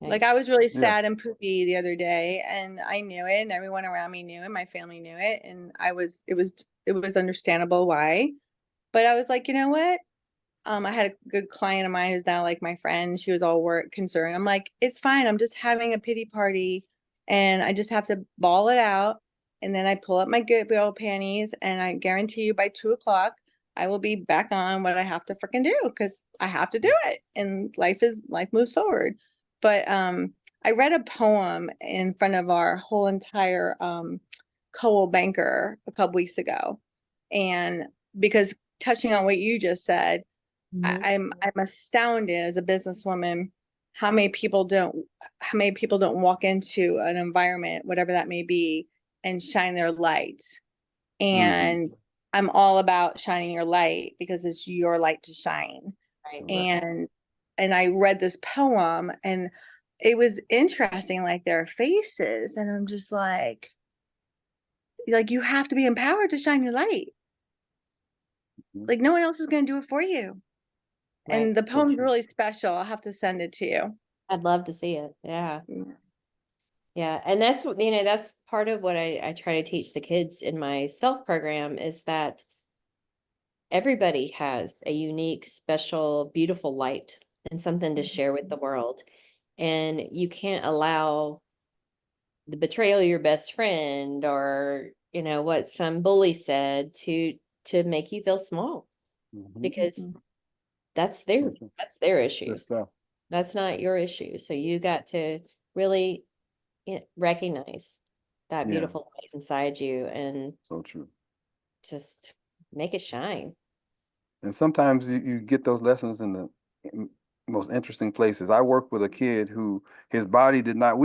Like Right. I was really Yeah. sad and poopy the other day and I knew it and everyone around me knew it, my family knew it, and it was understandable why. But I was like, you know what? I had a good client of mine who's now like my friend. She was all work concerned. I'm like, it's fine. I'm just having a pity party and I just have to ball it out. And then I pull up my good big old panties and I guarantee you by 2 o'clock, I will be back on what I have to freaking do because I have to do it. And life moves forward. But I read a poem in front of our whole entire Coal banker a couple weeks ago. And because touching on what you just said, Mhm. I'm astounded as a businesswoman how many people don't walk into an environment, whatever that may be, and shine their light. And I'm all about shining your light because it's your light to shine. Right. And I read this poem and it was interesting, like their faces, and I'm just like you have to be empowered to shine your light. Like no one else is going to do it for you. Right. And the So poem's true. really special. I'll have to send it to you. I'd love to see it. Yeah. Mm. Yeah. And that's what, that's part of what I try to teach the kids in my self program is that everybody has a unique, special, beautiful light and something to share with the world. And you can't allow the betrayal of your best friend or, what some bully said to make you feel small Mhm. because that's their So true. issue. Good stuff. That's not your issue. So you got to really recognize that Yeah. beautiful light inside you and So true. just make it shine. And sometimes you get those lessons in the most interesting places. I worked with a kid who his body did not,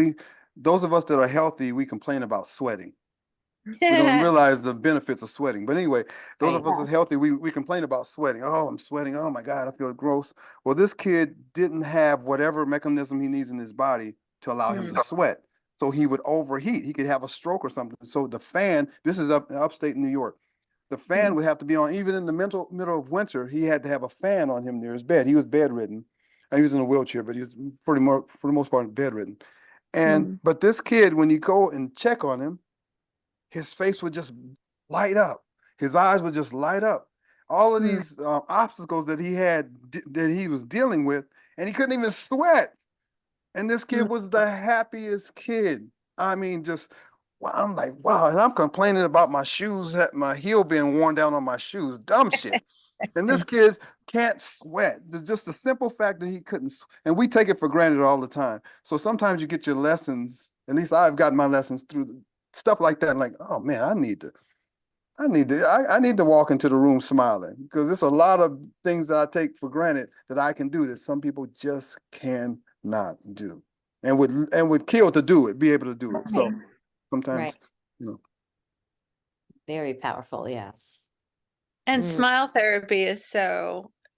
those of us that are healthy, we complain about sweating. We don't realize the benefits of sweating. But anyway, those of us that's healthy, we complain about sweating. Oh, I'm sweating. Oh my God, I feel gross. Well, this kid didn't have whatever mechanism he needs in his body to allow him to sweat. So he would overheat. He could have a stroke or something. So the fan, this is upstate New York. The fan would have to be on, even in the middle of winter, he had to have a fan on him near his bed. He was bedridden. He was in a wheelchair, but he was for the most part, bedridden. And but this kid, when you go and check on him, his face would just light up. His eyes would just light up. All of these obstacles that he was dealing with, and he couldn't even sweat. And this kid was the happiest kid. I mean, just wow, I'm like, wow. And I'm complaining about my shoes, my heel being worn down on my shoes, dumb shit. And this kid can't sweat. Just the simple fact that he couldn't, and we take it for granted all the time. So sometimes you get your lessons, at least I've gotten my lessons through stuff like that. Like, oh man, I need to walk into the room smiling because there's a lot of things that I take for granted that I can do that some people just cannot do, and would kill to do it, be able to do it. So sometimes, Right. Very powerful. Yes. And smile therapy is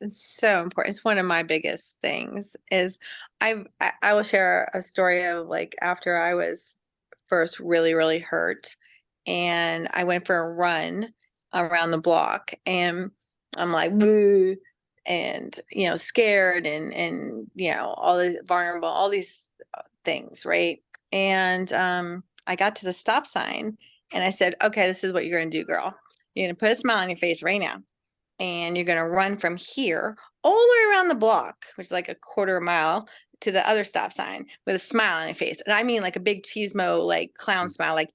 it's so important. It's one of my biggest things is I will share a story of like after I was first really, really hurt and I went for a run around the block and I'm like, "Bleh," and, scared and, all these vulnerable, all these things. Right. And, I got to the stop sign and I said, okay, this is what you're going to do, girl. You're going to put a smile on your face right now. And you're going to run from here all the way around the block, which is like a quarter mile to the other stop sign with a smile on your face. And I mean like a big cheesemo, like clown smile, like,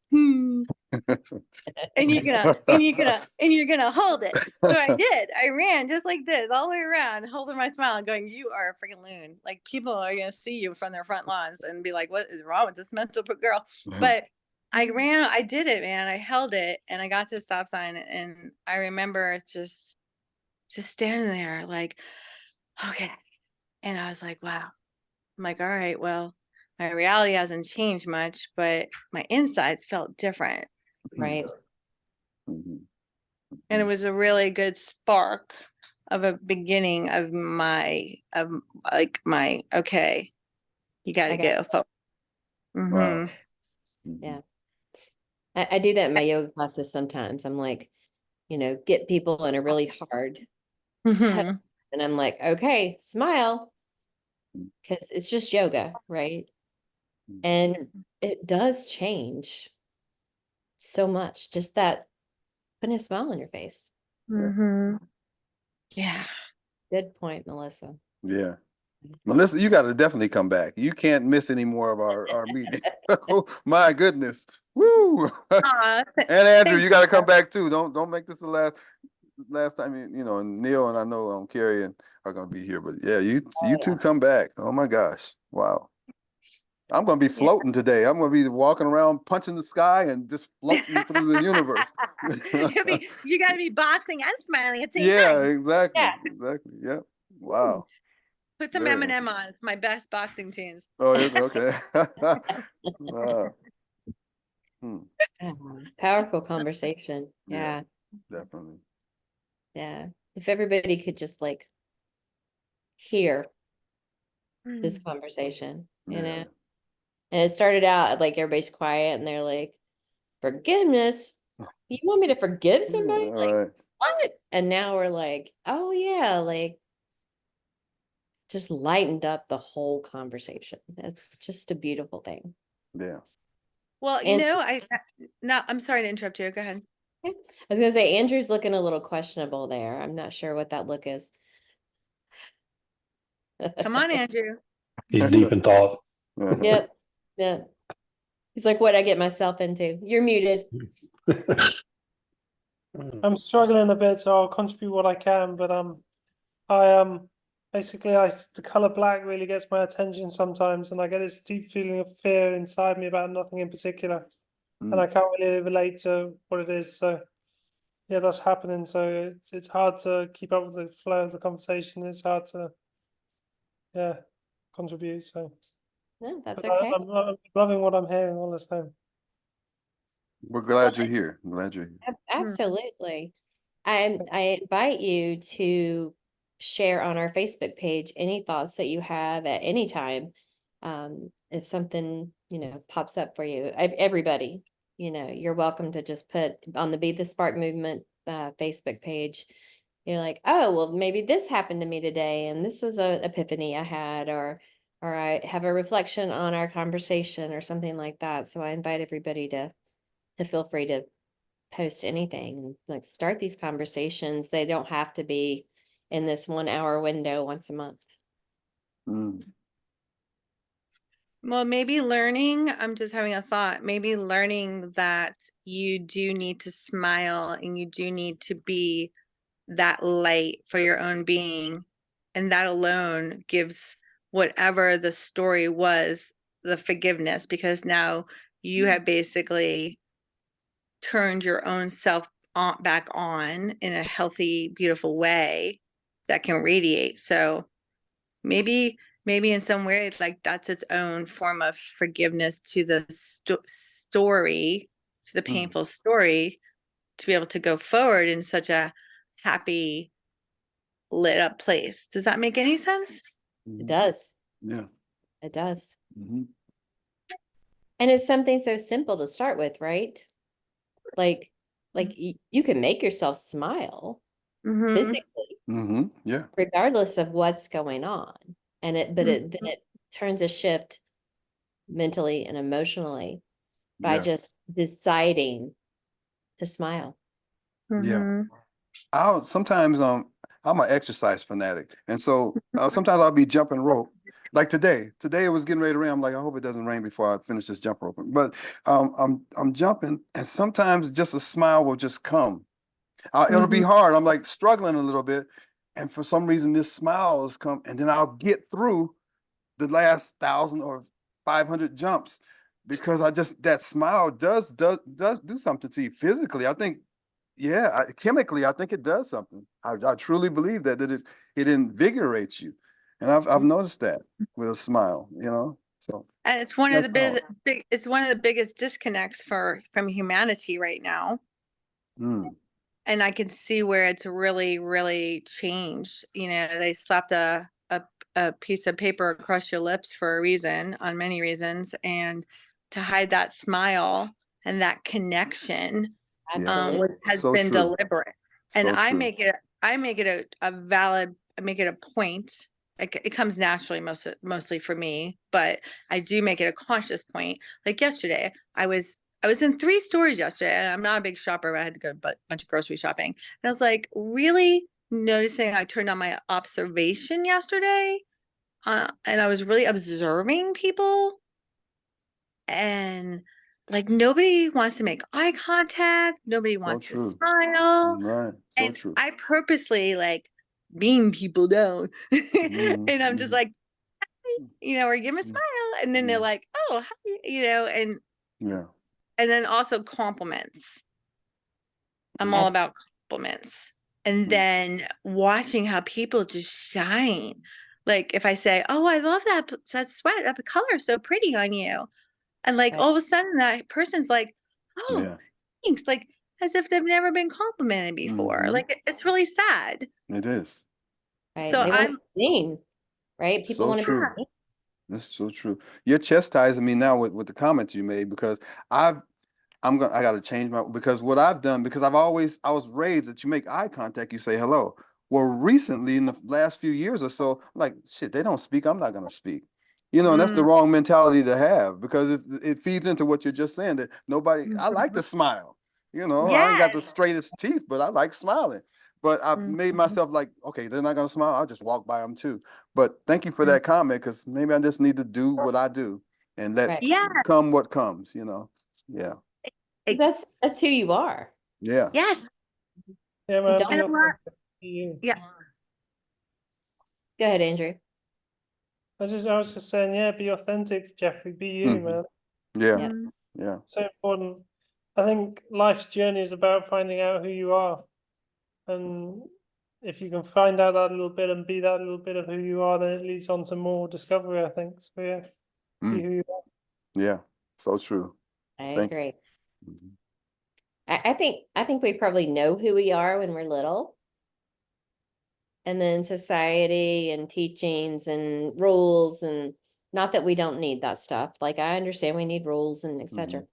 and you're gonna hold it. So I did. I ran just like this all the way around, holding my smile and going, you are a freaking loon. Like people are gonna see you from their front lawns and be like, what is wrong with this mental girl? But I did it, man. I held it and I got to the stop sign and I remember just standing there like, okay. And I was like, wow. I'm like, all right, well, my reality hasn't changed much, but my insides felt different. Right. Mhm. And it was a really good spark of a beginning of my okay, you got to I got go. Wow. Yeah. I do that in my yoga classes sometimes. I'm like, get people in a really hard Mhm. and I'm like, okay, smile. Because it's just yoga, right? And it does change so much. Just that putting a smile on your face. Mhm. Yeah. Good point, Melissa. Yeah. Melissa, you got to definitely come back. You can't miss any more of our meeting. Oh, my goodness. Woo. Aw, And Andrew, thank you got to come back too. Don't make this the last time. And Neil and I know Carrie and are going to be here, but yeah, you two come back. Oh my gosh. Wow. I'm going to be floating today. I'm going to be walking around punching the sky and just floating through the universe. you got to be boxing and smiling at the same Yeah, time. exactly. Yeah. Exactly. Yeah. Wow. Put some Very Eminem on. It's my best boxing tunes. Oh, yeah, okay. Wow. Hmm, Powerful conversation. Yeah. Yeah. definitely. Yeah. If everybody could just like hear this conversation, Yeah. And it started out like everybody's quiet and they're like, forgiveness. You want me to forgive somebody? All Like, right. what? And now we're like, oh yeah, like just lightened up the whole conversation. It's just a beautiful thing. Yeah. Well, And I'm sorry to interrupt you. Go ahead. I was gonna say Andrew's looking a little questionable there. I'm not sure what that look is. Come on, Andrew. He's deep in thought. Yep. Yep. He's like, what I get myself into. You're muted. I'm struggling a bit, so I'll contribute what I can. But basically, the color black really gets my attention sometimes, and I get this deep feeling of fear inside me about nothing in particular, and I can't really relate to what it is. So yeah, that's happening. So it's hard to keep up with the flow of the conversation. It's hard to contribute. So No, that's but okay. I'm loving what I'm hearing all this time. We're glad you're here. Glad you're here. Absolutely. I invite you to share on our Facebook page any thoughts that you have at any time. If something, pops up for you, everybody, you're welcome to just put on the Be the Spark Movement Facebook page. You're like, oh, well, maybe this happened to me today, and this is an epiphany I had, or I have a reflection on our conversation or something like that. So I invite everybody to feel free to post anything, like start these conversations. They don't have to be in this 1 hour window once a month. Mm. Well, maybe I'm just having a thought, maybe learning that you do need to smile and you do need to be that light for your own being. And that alone gives whatever the story was, the forgiveness, because now you have basically turned your own self back on in a healthy, beautiful way that can radiate. So maybe in some way, like that's its own form of forgiveness to the story, to the painful story, to be able to go forward in such a happy, lit up place. Does that make any sense? It does. Yeah. It does. Mm-hmm. And it's something so simple to start with, right? Like you can make yourself smile physically, Mm-hmm. Yeah. regardless of what's going on. And then it turns a shift mentally and emotionally by Yes. just deciding to smile. Yeah. Sometimes I'm an exercise fanatic, and so sometimes I'll be jumping rope, Like today it was getting ready to rain. I'm like, I hope it doesn't rain before I finish this jump rope. But I'm jumping, and sometimes just a smile will just come. It'll be hard. I'm like struggling a little bit, and for some reason this smile has come, and then I'll get through the last 1,000 or 500 jumps because that smile does do something to you physically. I think, yeah, chemically, I think it does something. I truly believe that it invigorates you, and I've noticed that with a smile, you know. So And it's one of that's the biz power. big it's one of the biggest disconnects from humanity right now. Mm, And I can see where it's really, really changed. You know, they slapped a piece of paper across your lips for a reason, on many reasons, and to hide that smile and that connection yeah, has so been true, deliberate. And so true. I make it a valid, I make it a point. It comes naturally mostly for me, but I do make it a conscious point. Like yesterday, I was in 3 stores yesterday, and I'm not a big shopper, but I had to go a bunch of grocery shopping. And I was like really noticing, I turned on my observation yesterday, and I was really observing people, and like nobody wants to make eye contact, nobody So wants to true. smile. Right. So And true. I purposely like beam people down. Mhm, And I'm just mhm, like, or give 'em a mm, smile. And then they're mm. like, oh, hi, Yeah. and then also compliments. I'm all Mm, about compliments. And mm, then watching how people just shine. Like if I say, "Oh, I love that sweat, that color is so pretty on you." And like Right. all of a sudden that person's like, "Oh, yeah. thanks." Like as if they've never been complimented before. Mhm. Like it's really sad. It is. Right. So They want to I'm be seen, right? People So want to be true. seen. That's so true. You're chastising me now with the comments you made because I gotta change because what I've done, because I was raised that you make eye contact, you say hello. Well, recently in the last few years or so, like shit, they don't speak, I'm not gonna speak. You know, and that's the mm, wrong mentality to have because it feeds into what you're just saying that I like to mhm. smile. You know, I ain't got the Yes. straightest teeth, but I like smiling. But I've made Mhm. myself like, okay, they're not gonna smile, I'll just walk by them too. But thank you for Mm. that comment because maybe I just need to do what I do and let Right. Yeah. come what comes, you know. Yeah. 'Cause that's who you are. Yeah. Yes. Yeah, And man, don't be And I'm not, authentic. Be you. yeah. go ahead, Andrew. I was just saying, yeah, be authentic, Jeffrey. Be you, Mhm. man. Yeah. Yep. Mm. Yeah. So important. I think life's journey is about finding out who you are, and if you can find out that little bit and be that little bit of who you are, then it leads on to more discovery, I think. So yeah, be Mm. who you are. Yeah. So true. I Thank you. agree. Mhm. I think we probably know who we are when we're little. And then society and teachings and rules, and not that we don't need that stuff. Like I understand we need rules and etc.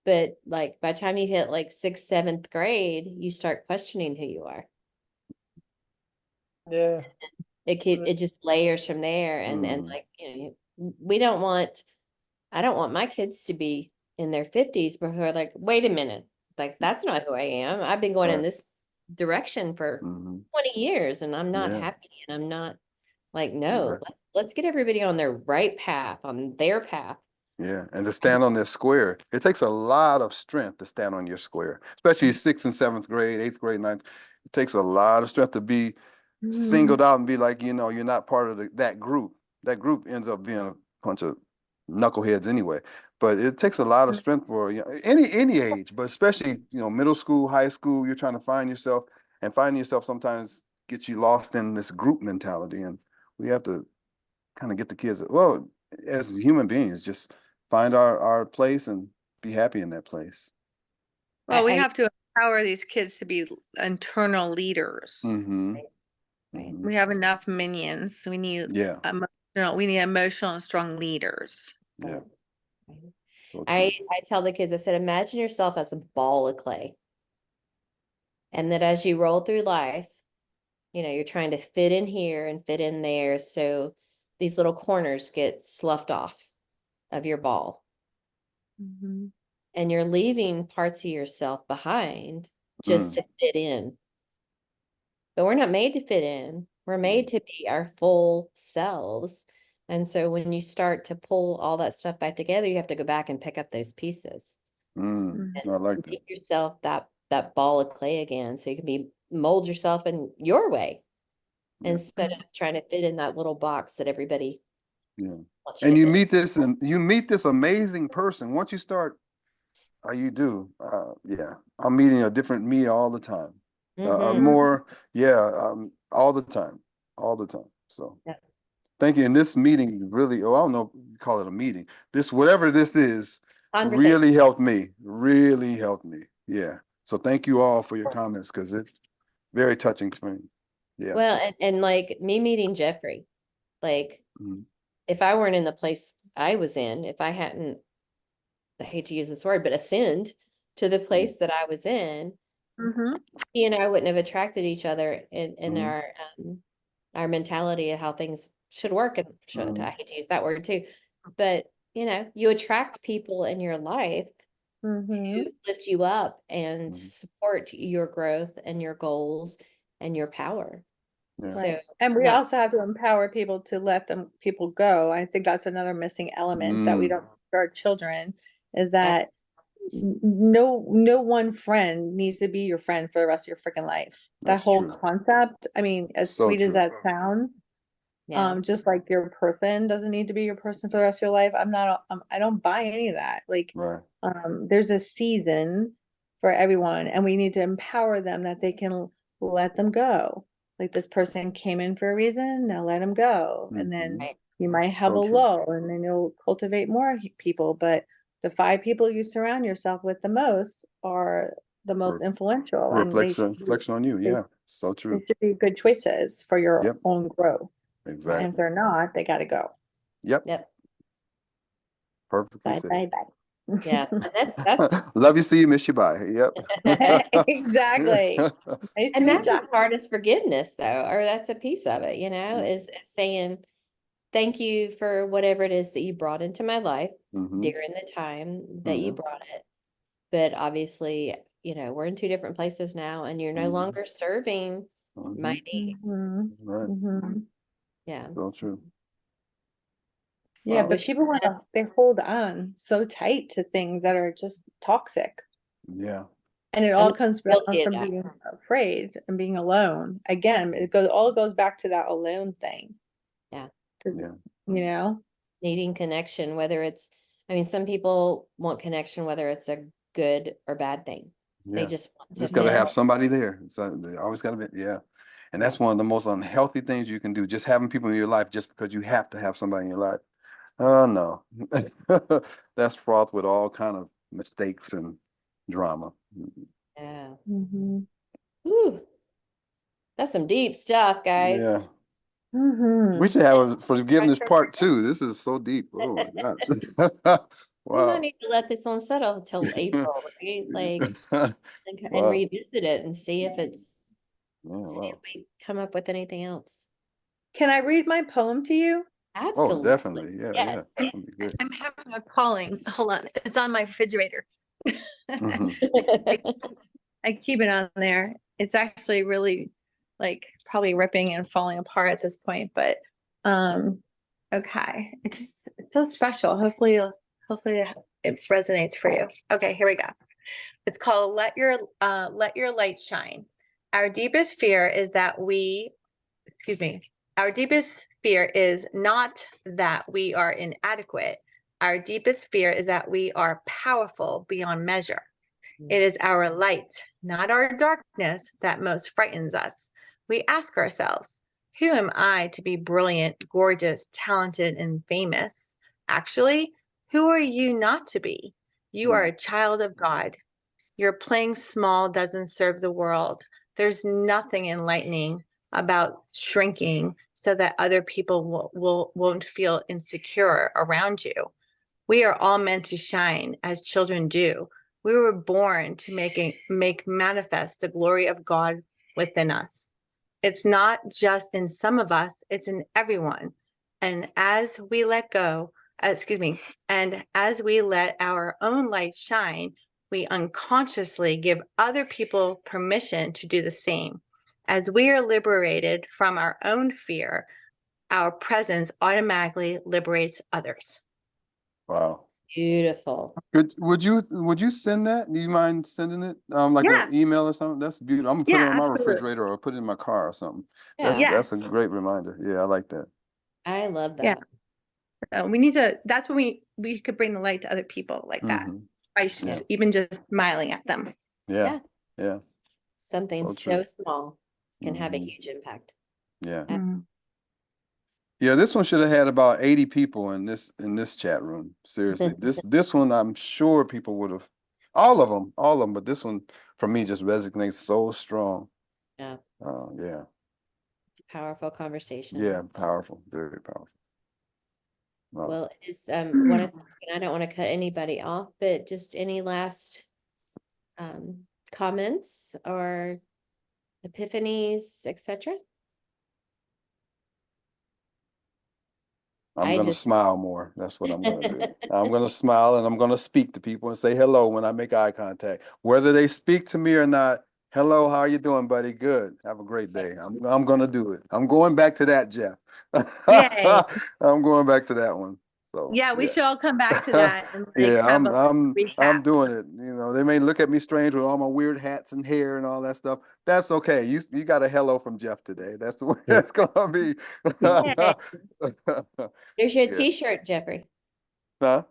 But like by the time you hit like 6th, 7th grade, you start questioning who you are. Yeah. It just layers from there, and Mm. like we don't want, I don't want my kids to be in their 50s but who are like, wait a minute, like that's not who I am. I've been going in Right. this direction for Hmm. 20 years and I'm not Yeah. happy, and I'm not like, no, Right. let's get everybody on their right path, on their path. Yeah. And to stand on this square, it takes a lot of strength to stand on your square, especially 6th and 7th grade, 8th grade, 9th. It takes a lot of strength to be Mhm. singled out and be like, you're not part of that group. That group ends up being a bunch of knuckleheads anyway. But it takes a lot of strength for any age, but especially middle school, high school. You're trying to find yourself, and finding yourself sometimes gets you lost in this group mentality. And we have to kind of get the kids. Well, as human beings, just find our place and be happy in that place. Well, we I have to empower these kids to be internal leaders. Mm-hmm. right. Mm-hmm. We have enough minions. Yeah. We need emotional and strong leaders. Yeah. Right. So I true. tell the kids, I said, imagine yourself as a ball of clay. And that as you roll through life, you're trying to fit in here and fit in there. So these little corners get sloughed off of your ball. Mhm. And you're leaving parts of yourself behind just Mm. to fit in. But we're not made to fit in. We're Mm. made to be our full selves. And so when you start to pull all that stuff back together, you have to go back and pick up those pieces. Mm, And I like that. make yourself that ball of clay again, so you can mold yourself in your way Yeah. instead of trying to fit in that little box that everybody Yeah. wants And to you fit in. meet this amazing person. Once you start, you do. Yeah, I'm meeting a different me all the time. Mhm. More, yeah, all the time, all the time. So, Yeah. thank you. And this meeting really, I don't know, if you call it a meeting. This, whatever this is, Conversation. really helped me. Really helped me. Yeah. So thank you all for your comments because it's very touching to me. Yeah. Well, and like me meeting Jeffrey, like Mhm. if I weren't in the place I was in, if I hadn't, I hate to use this word, but ascend to the place that I was in, Mm-hmm. he and I wouldn't have attracted each other in Mhm. our mentality of how things should work and should. Mhm. I hate to use that word too, but you attract people in your life Mm-hmm. who lift you up and Mhm. support your growth and your goals and your power. Yeah. So, And we yeah. also have to empower people to let people go. I think that's another missing element that we Mm. don't teach our children, is that no one friend needs to be your friend for the rest of your freaking life. That That's whole true. concept, I mean, as So sweet as true. that sounds, Yeah. just like your person doesn't need to be your person for the rest of your life. I don't buy any of that. Like, Right. there's a season for everyone, and we need to empower them that they can let them go. Like, this person came in for a reason, now let them go. And then Mhm. Right. you might have So a true. lull, and then you'll cultivate more people. But the 5 people you surround yourself with the most are the most influential, and Reflection on you. they- Yeah. So they true. should be good choices for your Yep. own growth. And if Exactly. they're not, they gotta go. Yep. Yep. Perfectly Bye, said. bye, bye. Yeah. That's Love you, see you, miss you, bye. Yep. Exactly. Nice to and meet that's ya. as hard as forgiveness though, or that's a piece of it, is saying thank you for whatever it is that you brought into my life Mhm. during the time that you Mhm. brought it. But obviously, we're in 2 different places now and you're no Mhm. longer serving my Mhm. needs. Mhm, Right. mhm. Yeah. So true. Yeah, Wow. but people wanna they hold on so tight to things that are just toxic. Yeah. And it I'm all comes down guilty of from that. being afraid and being alone. Again, all goes back to that alone thing. Yeah. 'Cause, Yeah. you know? Needing connection, whether it's, some people want connection, whether it's a good or bad thing. They Yeah. just want to Just gotta feel. have somebody there. So they always gotta be, yeah. And that's one of the most unhealthy things you can do, just having people in your life just because you have to have somebody in your life. Oh, no. That's fraught with all kind of mistakes and drama. Yeah. Mhm. Ooh, that's some deep stuff, guys. Yeah. We Mhm. should have a forgiveness part 2. This is so deep. Oh my gosh. We might Wow. need to let this one settle till April, right? Like, and Wow. revisit it and see if Yeah, wow. we come up with anything else. Can I read my poem to you? Oh, Absolutely. definitely. Yeah, yeah. Yes. That'd be good. I'm having a calling. Hold on. It's on my refrigerator. Mhm. I keep it on there. It's actually really like probably ripping and falling apart at this point, but okay. It's so special. Hopefully it resonates for you. Okay, here we go. It's called Let Your Light Shine. Our deepest fear is that our deepest fear is not that we are inadequate. Our deepest fear is that we are powerful beyond measure. It is our light, not our darkness, that most frightens us. We ask ourselves, who am I to be brilliant, gorgeous, talented, and famous? Actually, who are you not to be? You are a child of God. Your playing small doesn't serve the world. There's nothing enlightening about shrinking so that other people won't feel insecure around you. We are all meant to shine as children do. We were born to make manifest the glory of God within us. It's not just in some of us, it's in everyone. And as we let our own light shine, we unconsciously give other people permission to do the same. As we are liberated from our own fear, our presence automatically liberates others. Wow. Beautiful. Would you send that? Do you mind sending it? Like Yeah. an email or something? That's beautiful. I'm gonna put it Yeah, on my absolutely. refrigerator or put it in my car or something. Yeah, That's a Yes. great reminder. Yeah, I like that. I love Yeah. that. We need to, that's when we could bring the light to other people like that. Mhm. Yeah. Even just smiling at them. Yeah, yeah, Something So so true. small can have a Mhm. huge impact. yeah. Mm. Yeah, this one should have had about 80 people in this chat room. Seriously. This one I'm sure people would have all of them, but this one for me just resonates so strong. Yeah. Yeah. It's a powerful conversation. Yeah, powerful, very powerful. Wow. Well, it is 1:00, and I don't want to cut anybody off, but just any last comments or epiphanies, etc. I'm I gonna just- smile more. That's what I'm gonna do. I'm gonna smile and I'm gonna speak to people and say hello when I make eye contact. Whether they speak to me or not, hello, how are you doing, buddy? Good. Have a great day. I'm gonna do it. I'm going back to that, Jeff. Yay. I'm going back to that one. So Yeah, we should all come back to that and like Yeah, have I'm recap. doing it. You know, they may look at me strange with all my weird hats and hair and all that stuff. That's okay. You got a hello from Jeff today. That's the way Yeah. it's gonna be. There's your Yeah. t-shirt, Jeffrey. Huh?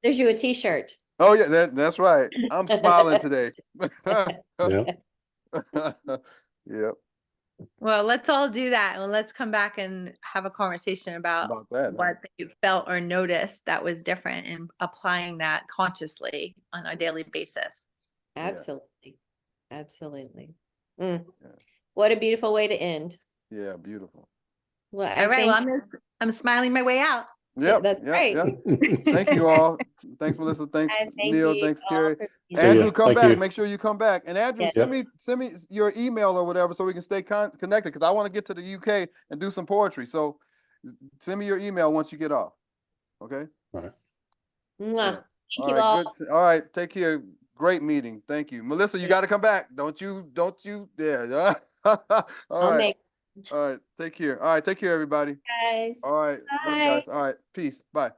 There's you a t-shirt. Oh yeah, that's right. I'm smiling today. Yeah. Yep, Well, let's all do that and let's come back and have a conversation about about that. what you felt or noticed that was different and applying that consciously on a daily basis. Yeah. Absolutely. Absolutely. Mm. Yeah. What a beautiful way to end. Yeah, beautiful. Well, All right, well, I'm smiling my way out. Yep, that's yep, right. yep. Thank you all. Thanks, Melissa. Thanks, And thank Neil. you Thanks, all Carrie. for being See here. ya. Andrew, come Thank back. you. Make sure you come back. And Andrew, Yes. send me your email or whatever so we can stay connected because I want to get to the UK and do some poetry. So send me your email once you get off. Okay. Mwah. Yeah. Thank you all. Good. All right. Take care. Great meeting. Thank you, Melissa. You got to come back. Don't you? Yeah. All I'll right. make All right. Take care. All right. Take care, everybody. guys. All right. Love you Bye. guys. All right. Peace. Bye.